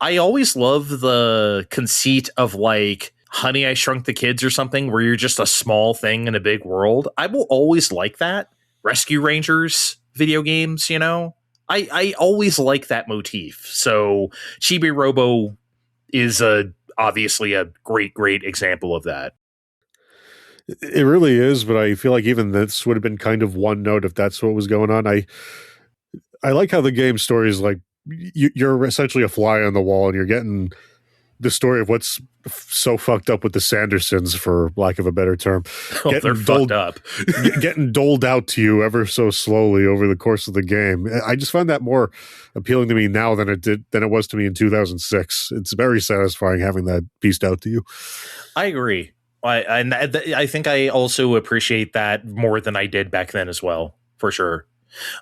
Speaker 2: I always love the conceit of like Honey, I Shrunk the Kids or something, where you're just a small thing in a big world. I will always like that. Rescue Rangers video games, I always like that motif. So Chibi-Robo is obviously a great example of that.
Speaker 3: It really is, but I feel like even this would have been kind of one note if that's what was going on. I like how the game story is like you're essentially a fly on the wall and you're getting the story of what's so fucked up with the Sandersons, for lack of a better term.
Speaker 2: Oh, they're fucked up.
Speaker 3: Getting doled out to you ever so slowly over the course of the game. I just find that more appealing to me now than it was to me in 2006. It's very satisfying having that pieced out to you. I
Speaker 2: agree. I think I also appreciate that more than I did back then as well, for sure.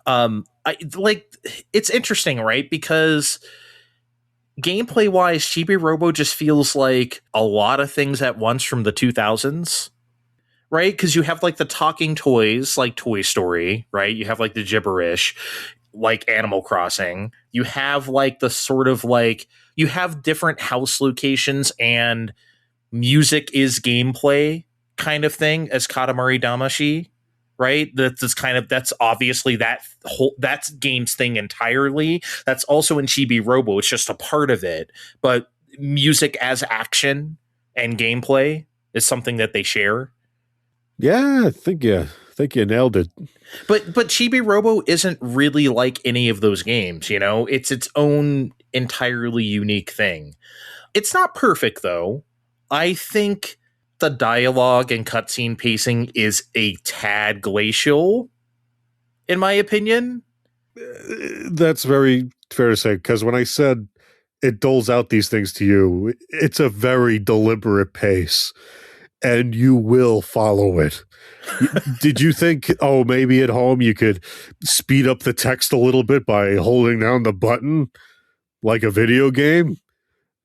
Speaker 2: It's interesting, right? Because gameplay wise, Chibi-Robo just feels like a lot of things at once from the 2000s, right? Because you have like the talking toys, like Toy Story, right? You have like the gibberish, like Animal Crossing. You have like the sort of like, you have different house locations and music is gameplay kind of thing as Katamari Damacy, right? That's obviously that's game's thing entirely. That's also in Chibi-Robo. It's just a part of it, but music as action and gameplay is something that they share.
Speaker 3: Yeah, I think you nailed it.
Speaker 2: But Chibi-Robo isn't really like any of those games, It's its own entirely unique thing. It's not perfect though. I think the dialogue and cutscene pacing is a tad glacial, in my opinion.
Speaker 3: That's very fair to say, because when I said it doles out these things to you, it's a very deliberate pace, and you will follow it. Did you think, maybe at home you could speed up the text a little bit by holding down the button like a video game?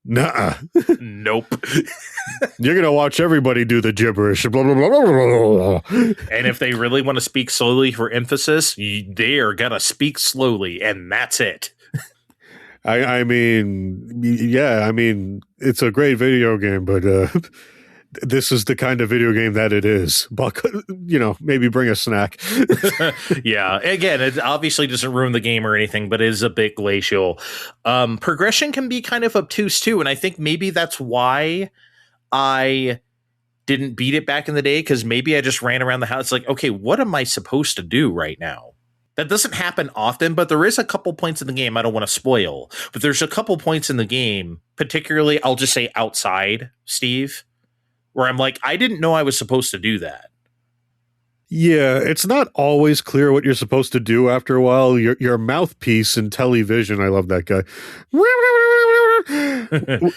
Speaker 3: Nuh-uh.
Speaker 2: Nope.
Speaker 3: You're going to watch everybody do the gibberish. Blah, blah, blah, blah, blah.
Speaker 2: And if they really want to speak slowly for emphasis, they are going to speak slowly, and that's it.
Speaker 3: I mean, it's a great video game, but this is the kind of video game that it is. But, maybe bring a snack.
Speaker 2: Yeah. Again, it obviously doesn't ruin the game or anything, but it is a bit glacial. Progression can be kind of obtuse too. And I think maybe that's why I didn't beat it back in the day, because maybe I just ran around the house like, okay, what am I supposed to do right now? That doesn't happen often, but there is a couple points in the game I don't want to spoil. But there's a couple points in the game, particularly, I'll just say outside, Steve, where I'm like, I didn't know I was supposed to do that.
Speaker 3: Yeah, it's not always clear what you're supposed to do after a while. Your mouthpiece in television, I love that guy,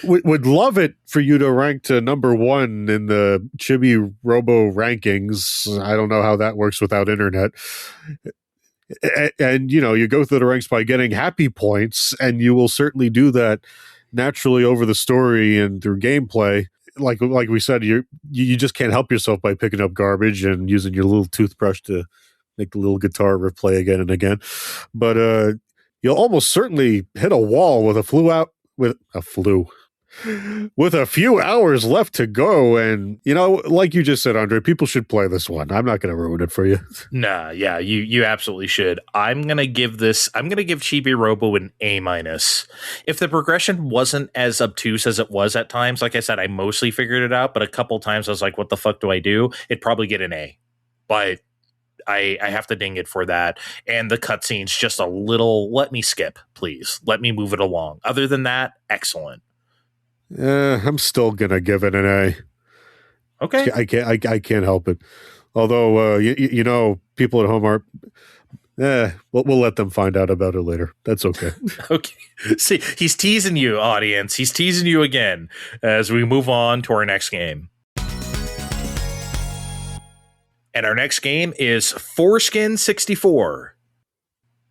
Speaker 3: would love it for you to rank to number 1 in the Chibi-Robo rankings. I don't know how that works without internet. And, you go through the ranks by getting happy points, and you will certainly do that naturally over the story and through gameplay. Like we said, you just can't help yourself by picking up garbage and using your little toothbrush to make the little guitar riff play again and again. But you'll almost certainly hit a wall with a few hours left to go. And, like you just said, Andre, people should play this one. I'm not going to ruin it for you.
Speaker 2: Nah, yeah, you absolutely should. I'm going to give Chibi-Robo an A-. If the progression wasn't as obtuse as it was at times, like I said, I mostly figured it out, but a couple times I was like, what the fuck do I do? It'd probably get an A. But I have to ding it for that. And the cutscene's just a little, let me skip, please. Let me move it along. Other than that, excellent.
Speaker 3: I'm still gonna give it an A.
Speaker 2: Okay,
Speaker 3: I can't help it. Although people at home are. We'll let them find out about it later. That's okay.
Speaker 2: Okay. See, he's teasing you, audience. He's teasing you again as we move on to our next game. And our next game is Foreskin 64.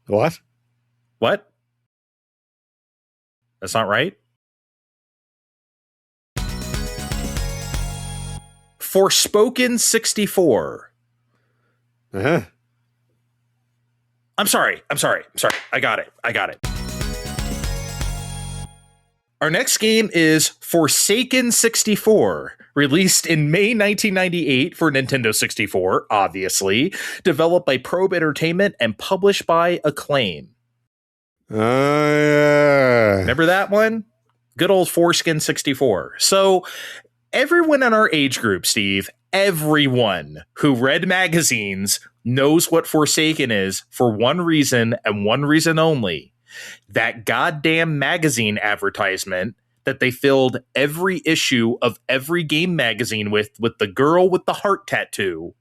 Speaker 3: What?
Speaker 2: What? That's not right. Forspoken 64.
Speaker 3: Uh-huh.
Speaker 2: I'm sorry. I got it. Our next game is Forsaken 64, released in May 1998 for Nintendo 64, obviously, developed by Probe Entertainment and published by Acclaim. Remember that one? Good old Foreskin 64. So, everyone in our age group, Steve, everyone who read magazines knows what Forsaken is for one reason and one reason only. That goddamn magazine advertisement that they filled every issue of every game magazine with the girl with the heart tattoo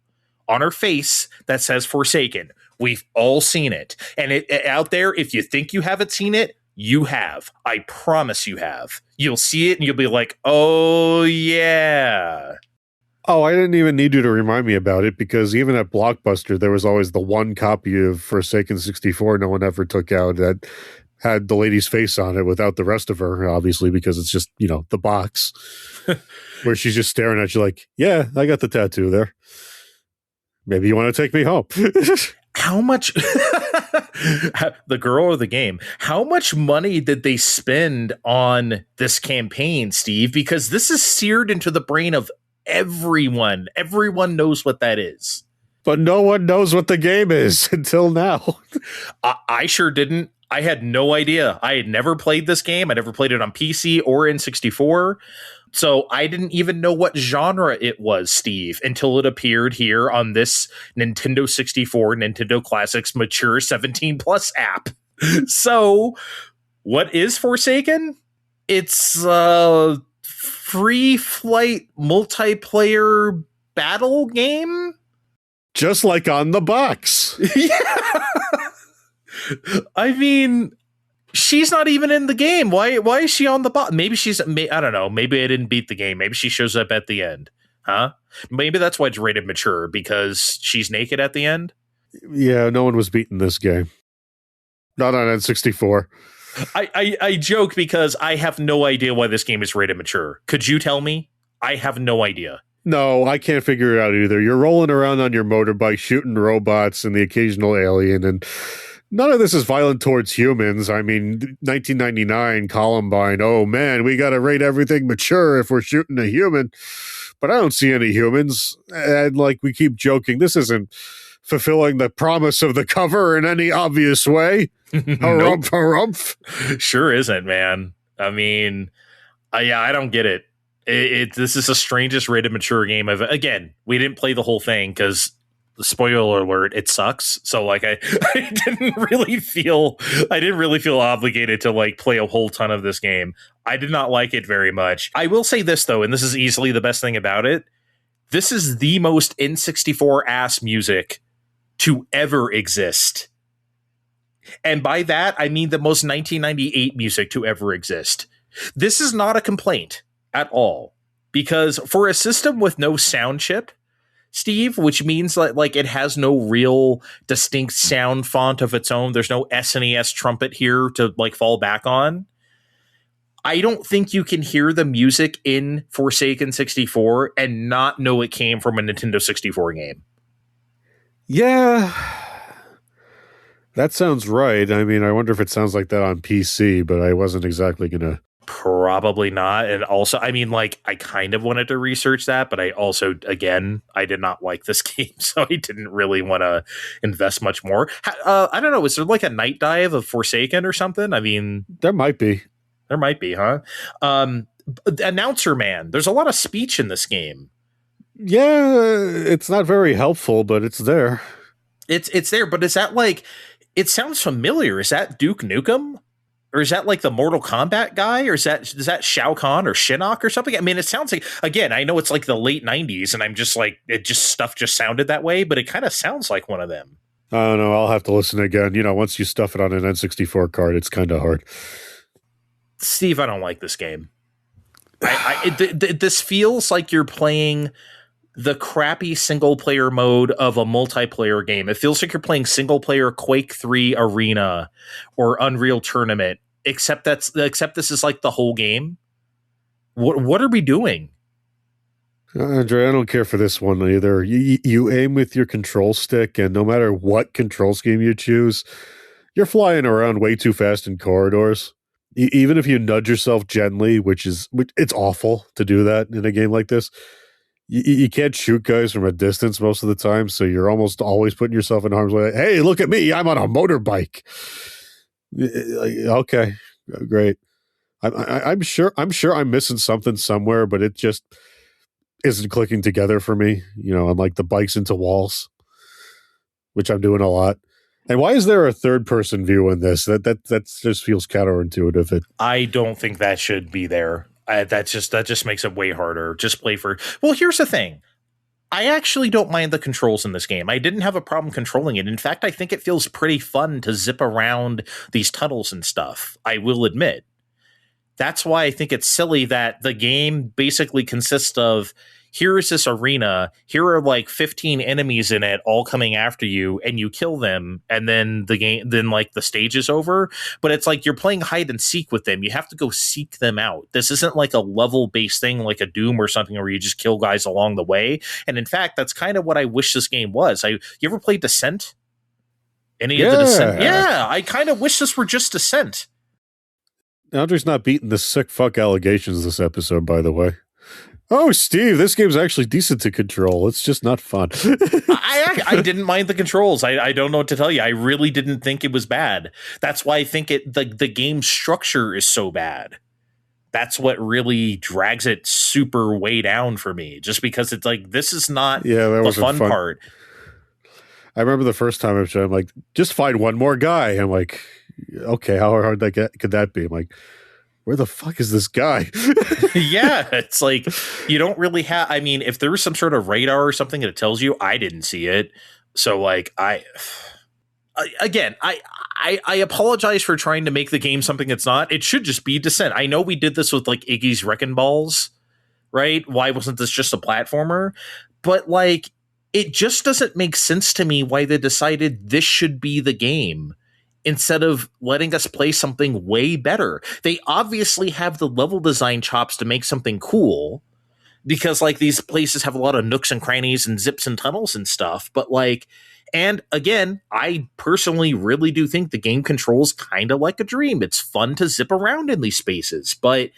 Speaker 2: on her face that says Forsaken. We've all seen it. And it out there, if you think you haven't seen it, you have. I promise you have. You'll see it and you'll be like, oh, yeah.
Speaker 3: Oh, I didn't even need you to remind me about it, because even at Blockbuster, there was always the one copy of Forsaken 64 no one ever took out that had the lady's face on it without the rest of her, obviously, because it's just, the box where she's just staring at you like, yeah, I got the tattoo there. Maybe you want to take me home.
Speaker 2: How much the girl or the game, how much money did they spend on this campaign, Steve? Because this is seared into the brain of everyone. Everyone knows what that is.
Speaker 3: But no one knows what the game is until now.
Speaker 2: I sure didn't. I had no idea. I had never played this game. I never played it on PC or in 64. So I didn't even know what genre it was, Steve, until it appeared here on this Nintendo 64, Nintendo Classics Mature 17 Plus app. So what is Forsaken? It's a free flight multiplayer battle game?
Speaker 3: Just like on the box.
Speaker 2: Yeah. I mean, she's not even in the game. Why is she on the box? Maybe I don't know. Maybe I didn't beat the game. Maybe she shows up at the end. Huh? Maybe that's why it's rated mature, because she's naked at the end.
Speaker 3: Yeah, no one was beating this game. Not on N64.
Speaker 2: I joke because I have no idea why this game is rated mature. Could you tell me? I have no idea.
Speaker 3: No, I can't figure it out either. You're rolling around on your motorbike, shooting robots and the occasional alien, and none of this is violent towards humans. I mean, 1999, Columbine, oh man, we got to rate everything mature if we're shooting a human. But I don't see any humans. And like we keep joking, this isn't fulfilling the promise of the cover in any obvious way.
Speaker 2: Nope.
Speaker 3: Harumph.
Speaker 2: Sure isn't, man. I mean, I don't get it. This is the strangest rated mature game again, we didn't play the whole thing because, spoiler alert, it sucks. So like I didn't really feel obligated to like play a whole ton of this game. I did not like it very much. I will say this, though, and this is easily the best thing about it. This is the most N64 ass music to ever exist. And by that, I mean the most 1998 music to ever exist. This is not a complaint at all, because for a system with no sound chip, Steve, which means that like it has no real distinct sound font of its own, there's no SNES trumpet here to like fall back on. I don't think you can hear the music in Forsaken 64 and not know it came from a Nintendo 64 game.
Speaker 3: Yeah, that sounds right. I mean, I wonder if it sounds like that on PC, but I wasn't exactly going to.
Speaker 2: Probably not. And also, I mean, like, I kind of wanted to research that, but I also, again, I did not like this game, so I didn't really want to invest much more. I don't know. Is there like a night dive of Forsaken or something? I mean,
Speaker 3: there might be.
Speaker 2: There might be, huh? Announcer man. There's a lot of speech in this game.
Speaker 3: Yeah, it's not very helpful, but it's there.
Speaker 2: It's there, but is that like, it sounds familiar. Is that Duke Nukem? Or is that like the Mortal Kombat guy? Or is that Shao Kahn or Shinnok or something? I mean, it sounds like, again, I know it's like the late 90s and I'm just like, stuff just sounded that way, but it kind of sounds like one of them.
Speaker 3: I don't know. I'll have to listen again. You know, once you stuff it on an N64 card, it's kind of hard.
Speaker 2: Steve, I don't like this game. This feels like you're playing the crappy single player mode of a multiplayer game. It feels like you're playing single player Quake 3 Arena or Unreal Tournament, except this is like the whole game. What are we doing?
Speaker 3: Andre, I don't care for this one either. You aim with your control stick, and no matter what control scheme you choose, you're flying around way too fast in corridors. Even if you nudge yourself gently, which it's awful to do that in a game like this. You can't shoot guys from a distance most of the time, so you're almost always putting yourself in harm's way. Hey, look at me! I'm on a motorbike. Okay, great. I'm sure I'm missing something somewhere, but it just isn't clicking together for me. You know, unlike the bikes into walls, which I'm doing a lot. And why is there a third-person view in this? That just feels counterintuitive.
Speaker 2: I don't think that should be there. That just makes it way harder. Just play for. Well, here's the thing. I actually don't mind the controls in this game. I didn't have a problem controlling it. In fact, I think it feels pretty fun to zip around these tunnels and stuff. I will admit. That's why I think it's silly that the game basically consists of, here is this arena, here are like 15 enemies in it all coming after you, and you kill them, and then the stage is over. But it's like you're playing hide and seek with them. You have to go seek them out. This isn't like a level-based thing like a Doom or something where you just kill guys along the way. And in fact, that's kind of what I wish this game was. You ever played Descent? Any of the Descent? Yeah, I kind of wish this were just Descent.
Speaker 3: Andre's not beating the sick fuck allegations this episode, by the way. Oh, Steve, this game's actually decent to control. It's just not fun.
Speaker 2: I didn't mind the controls. I don't know what to tell you. I really didn't think it was bad. That's why I think the game structure is so bad. That's what really drags it super way down for me. Just because it's like, this is not the fun part.
Speaker 3: I remember the first time I'm like, just find one more guy. I'm like, okay, how hard could that be? I'm like, where the fuck is this guy?
Speaker 2: Yeah, it's like you don't really have. I mean, if there was some sort of radar or something that tells you, I didn't see it. So, like, I apologize for trying to make the game something it's not. It should just be Descent. I know we did this with like Iggy's Wrecking Balls, right? Why wasn't this just a platformer? But like, it just doesn't make sense to me why they decided this should be the game instead of letting us play something way better. They obviously have the level design chops to make something cool, because like these places have a lot of nooks and crannies and zips and tunnels and stuff. But like, and again, I personally really do think the game controls kind of like a dream. It's fun to zip around in these spaces, but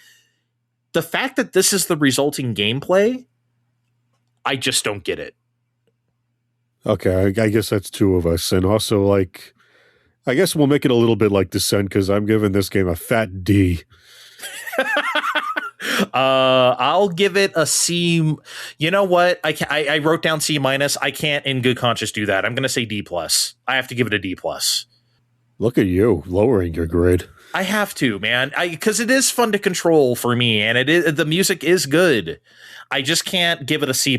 Speaker 2: the fact that this is the resulting gameplay, I just don't get it.
Speaker 3: Okay, I guess that's two of us. And also, like, I guess we'll make it a little bit like Descent, because I'm giving this game a fat D.
Speaker 2: I'll give it a C. You know what? I wrote down C-. I can't in good conscience do that. I'm going to say D+. I have to give it a D+.
Speaker 3: Look at you lowering your grade.
Speaker 2: I have to, man, because it is fun to control for me, and the music is good. I just can't give it a C-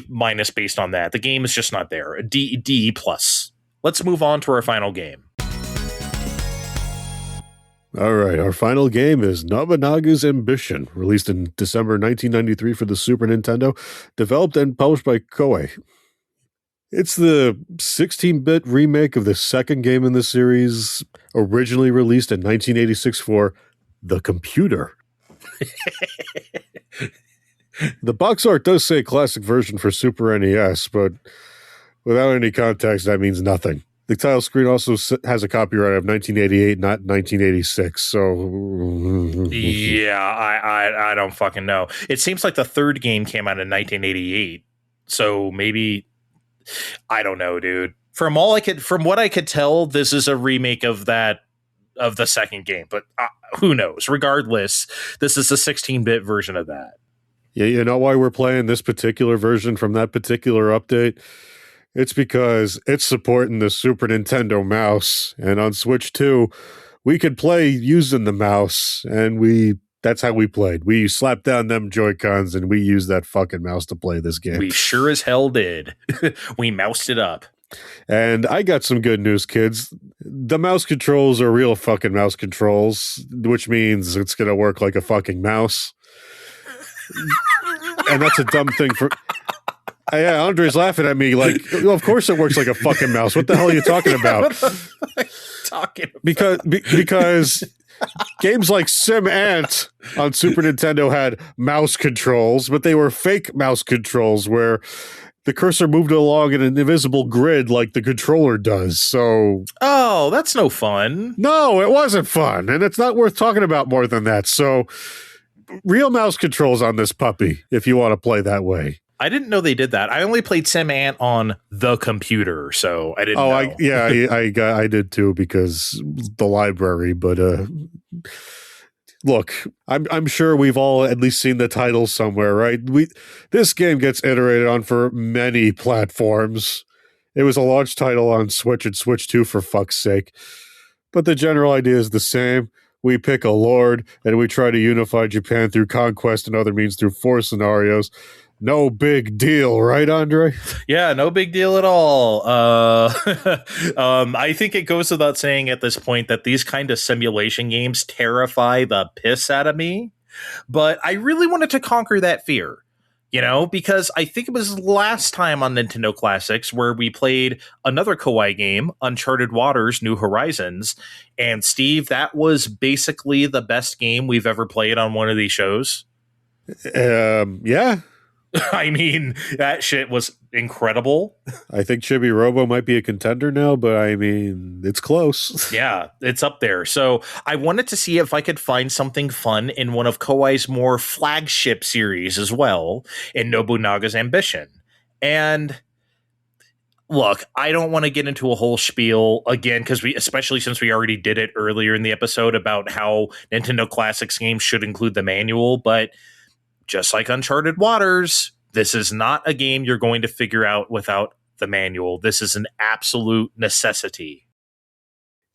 Speaker 2: based on that. The game is just not there. A D plus. Let's move on to our final game.
Speaker 3: All right, our final game is Nobunaga's Ambition, released in December 1993 for the Super Nintendo, developed and published by Koei. It's the 16-bit remake of the second game in the series, originally released in 1986 for the computer. The box art does say classic version for Super NES, but without any context, that means nothing. The title screen also has a copyright of 1988, not 1986. So,
Speaker 2: yeah, I don't fucking know. It seems like the third game came out in 1988, so maybe I don't know, dude. From what I could tell, this is a remake of the second game, but who knows? Regardless, this is a 16-bit version of that.
Speaker 3: Yeah, you know why we're playing this particular version from that particular update? It's because it's supporting the Super Nintendo mouse, and on Switch 2, we could play using the mouse, and that's how we played. We slapped down them Joy-Cons, and we used that fucking mouse to play this game.
Speaker 2: We sure as hell did. We moused it up.
Speaker 3: And I got some good news, kids. The mouse controls are real fucking mouse controls, which means it's going to work like a fucking mouse. And that's a dumb thing for... Yeah, Andre's laughing at me like, well, of course it works like a fucking mouse. What the hell are you talking about? Because games like Sim Ant on Super Nintendo had mouse controls, but they were fake mouse controls where the cursor moved along in an invisible grid like the controller does. So,
Speaker 2: oh, that's no fun.
Speaker 3: No, it wasn't fun, and it's not worth talking about more than that. So, real mouse controls on this puppy if you want to play that way.
Speaker 2: I didn't know they did that. I only played Sim Ant on the computer, so I didn't know.
Speaker 3: I did too because the library. But look, I'm sure we've all at least seen the title somewhere, right? This game gets iterated on for many platforms. It was a launch title on Switch and Switch 2 for fuck's sake. But the general idea is the same. We pick a lord and we try to unify Japan through conquest and other means through 4 scenarios. No big deal, right, Andre?
Speaker 2: Yeah, no big deal at all. I think it goes without saying at this point that these kind of simulation games terrify the piss out of me. But I really wanted to conquer that fear, because I think it was last time on Nintendo Classics where we played another Koei game, Uncharted Waters, New Horizons. And Steve, that was basically the best game we've ever played on one of these shows.
Speaker 3: Yeah.
Speaker 2: I mean, that shit was incredible.
Speaker 3: I think Chibi-Robo might be a contender now, but I mean, it's close.
Speaker 2: Yeah, it's up there. So I wanted to see if I could find something fun in one of Koei's more flagship series as well, in Nobunaga's Ambition. And look, I don't want to get into a whole spiel again, because especially since we already did it earlier in the episode about how Nintendo Classics games should include the manual, but just like Uncharted Waters, this is not a game you're going to figure out without the manual. This is an absolute necessity.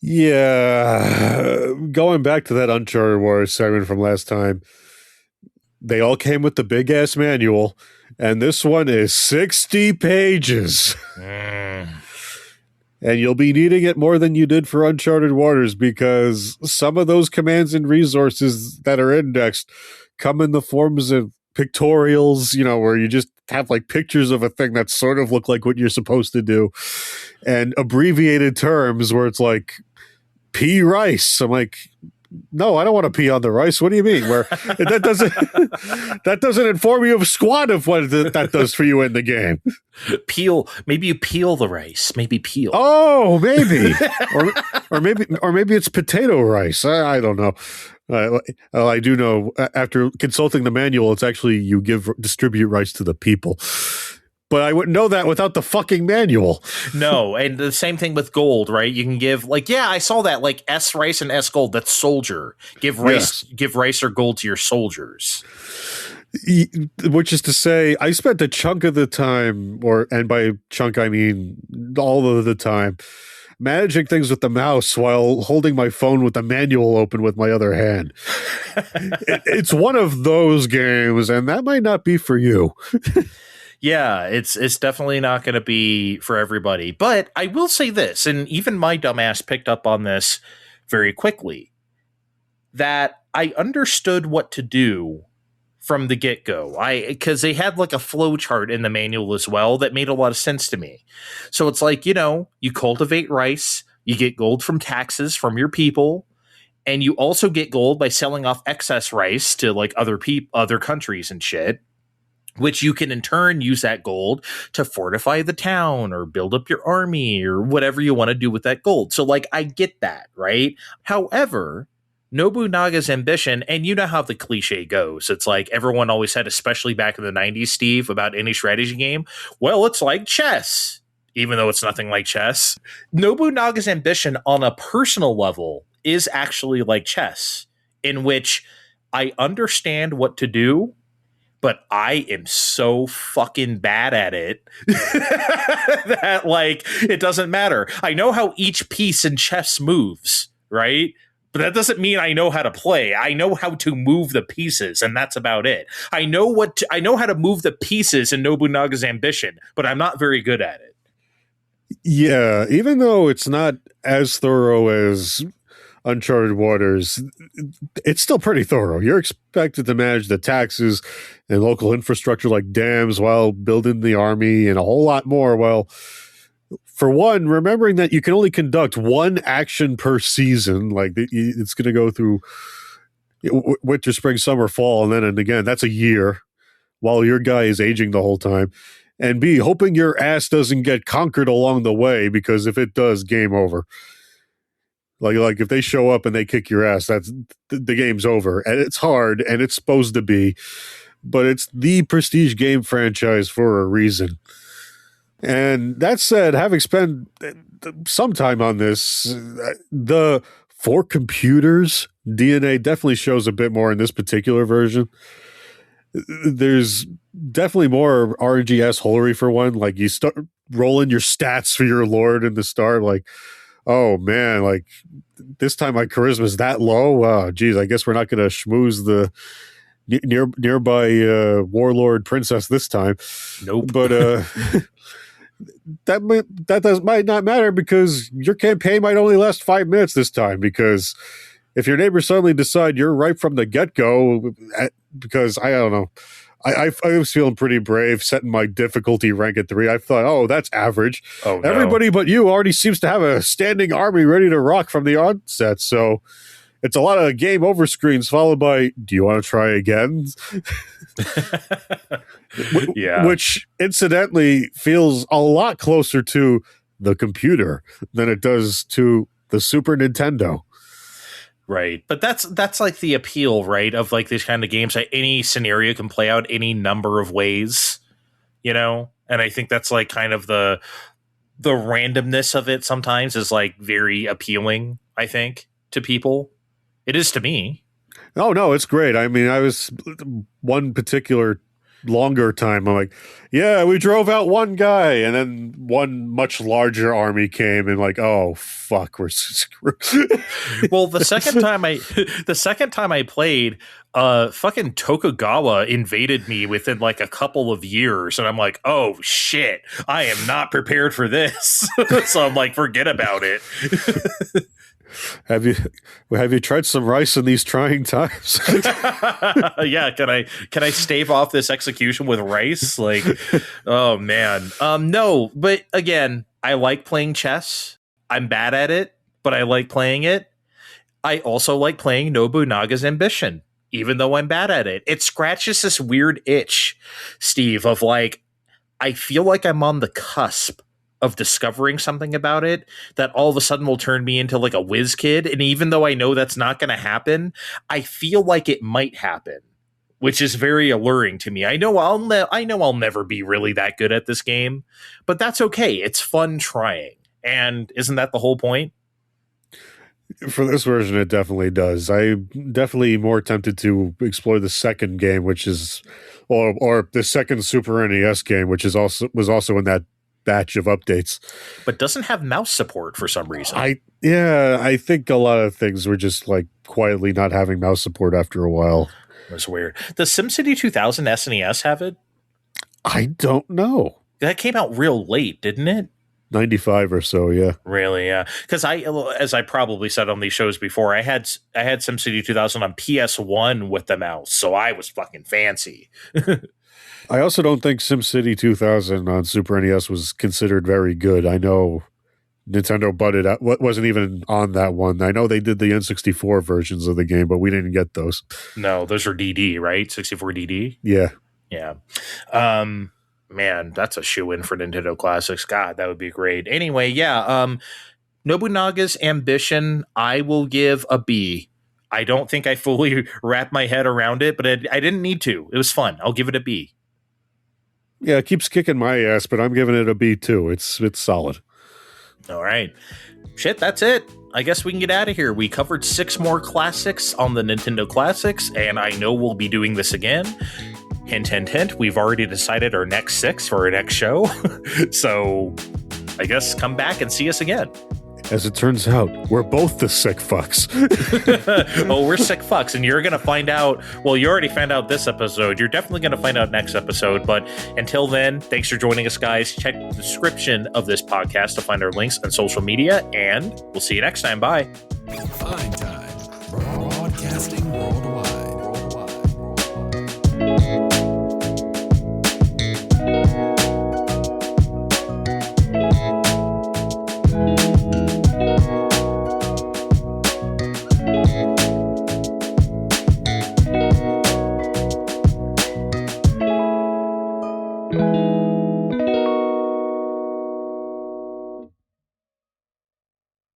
Speaker 3: Yeah. Going back to that Uncharted Waters segment from last time, they all came with the big-ass manual, and this one is 60 pages. And you'll be needing it more than you did for Uncharted Waters because some of those commands and resources that are indexed come in the forms of pictorials, where you just have like pictures of a thing that sort of look like what you're supposed to do, and abbreviated terms where it's like pea rice. I'm like, no, I don't want to pee on the rice. What do you mean? Where that doesn't inform you of squat of what that does for you in the game.
Speaker 2: Maybe you peel the rice. Maybe peel.
Speaker 3: Oh, maybe, or maybe it's potato rice. I don't know. I do know after consulting the manual, it's actually you distribute rice to the people. But I wouldn't know that without the fucking manual.
Speaker 2: No, and the same thing with gold, right? You can give I saw that S rice and S gold. That's soldier. Give rice or gold to your soldiers.
Speaker 3: Which is to say, I spent a chunk of the time, and by chunk I mean all of the time, managing things with the mouse while holding my phone with the manual open with my other hand. It's one of those games, and that might not be for you.
Speaker 2: Yeah, it's definitely not going to be for everybody. But I will say this, and even my dumbass picked up on this very quickly, that I understood what to do from the get-go. Because they had like a flow chart in the manual as well that made a lot of sense to me. So it's like, you cultivate rice, you get gold from taxes from your people, and you also get gold by selling off excess rice to like other countries and shit, which you can in turn use that gold to fortify the town or build up your army or whatever you want to do with that gold. So like, I get that, right? However, Nobunaga's ambition, and you know how the cliche goes. It's like everyone always said, especially back in the 90s, Steve, about any strategy game. Well, it's like chess, even though it's nothing like chess. Nobunaga's ambition on a personal level is actually like chess, in which I understand what to do, but I am so fucking bad at it that like, it doesn't matter. I know how each piece in chess moves, right? But that doesn't mean I know how to play. I know how to move the pieces, and that's about it. I know how to move the pieces in Nobunaga's ambition, but I'm not very good at it.
Speaker 3: Yeah, even though it's not as thorough as Uncharted Waters, it's still pretty thorough. You're expected to manage the taxes and local infrastructure like dams while building the army and a whole lot more. Well, for one, remembering that you can only conduct one action per season, like it's going to go through winter, spring, summer, fall, and again, that's a year while your guy is aging the whole time. And B, hoping your ass doesn't get conquered along the way, because if it does, game over. Like if they show up and they kick your ass, that's the game's over. And it's hard, and it's supposed to be, but it's the prestige game franchise for a reason. And that said, having spent some time on this, the for computers DNA definitely shows a bit more in this particular version. There's definitely more RNG holery for one. Like you start rolling your stats for your lord in the start, like, oh man, like this time my charisma is that low. Oh, geez, I guess we're not going to schmooze the nearby warlord princess this time.
Speaker 2: Nope.
Speaker 3: But that might not matter, because your campaign might only last 5 minutes this time, because if your neighbors suddenly decide you're right from the get-go, because I don't know, I was feeling pretty brave setting my difficulty rank at 3. I thought, oh, that's average.
Speaker 2: Oh, no.
Speaker 3: Everybody but you already seems to have a standing army ready to rock from the onset, so it's a lot of game over screens followed by, do you want to try again?
Speaker 2: Yeah.
Speaker 3: Which incidentally feels a lot closer to the computer than it does to the Super Nintendo.
Speaker 2: Right. But that's like the appeal, right, of like these kind of games, that any scenario can play out any number of ways, And I think that's like kind of the randomness of it sometimes is like very appealing, I think, to people. It is to me.
Speaker 3: Oh, no, it's great. I mean, I was one particular longer time, I'm like, yeah, we drove out one guy, and then one much larger army came, and like, oh fuck, we're screwed.
Speaker 2: Well, the second time I played, fucking Tokugawa invaded me within like a couple of years, and I'm like, oh shit, I am not prepared for this. So I'm like, forget about it.
Speaker 3: Have you tried some rice in these trying times?
Speaker 2: Yeah, can I stave off this execution with rice? Like, oh man. No, but again, I like playing chess. I'm bad at it, but I like playing it. I also like playing Nobunaga's Ambition, even though I'm bad at it. It scratches this weird itch, Steve, of like, I feel like I'm on the cusp of discovering something about it that all of a sudden will turn me into like a whiz kid. And even though I know that's not going to happen, I feel like it might happen, which is very alluring to me. I know I'll never be really that good at this game, but that's okay. It's fun trying. And isn't that the whole point?
Speaker 3: For this version, it definitely does. I'm definitely more tempted to explore the second game, which is, or the second Super NES game, which was also in that batch of updates.
Speaker 2: But doesn't have mouse support for some reason.
Speaker 3: I think a lot of things were just like quietly not having mouse support after a while.
Speaker 2: It was weird. Does SimCity 2000 SNES have it?
Speaker 3: I don't know.
Speaker 2: That came out real late, didn't it?
Speaker 3: 95 or so, yeah.
Speaker 2: Really, yeah. Because as I probably said on these shows before, I had SimCity 2000 on PS1 with the mouse, so I was fucking fancy.
Speaker 3: I also don't think SimCity 2000 on Super NES was considered very good. I know Nintendo butted out, wasn't even on that one. I know they did the N64 versions of the game, but we didn't get those.
Speaker 2: No, those are DD, right? 64 DD?
Speaker 3: Yeah.
Speaker 2: Yeah. Man, that's a shoe-in for Nintendo Classics. God, that would be great. Anyway, yeah. Nobunaga's Ambition, I will give a B. I don't think I fully wrapped my head around it, but I didn't need to. It was fun. I'll give it a B.
Speaker 3: Yeah, it keeps kicking my ass, but I'm giving it a B too. It's solid.
Speaker 2: All right. Shit, that's it. I guess we can get out of here. We covered 6 more classics on the Nintendo Classics, and I know we'll be doing this again. Hint, hint, hint. We've already decided our next 6 for our next show. So I guess come back and see us again.
Speaker 3: As it turns out, we're both the sick fucks.
Speaker 2: Oh, we're sick fucks, and you're going to find out. Well, you already found out this episode. You're definitely going to find out next episode. But until then, thanks for joining us, guys. Check the description of this podcast to find our links on social media, and we'll see you next time. Bye.
Speaker 1: Fine Time, broadcasting worldwide.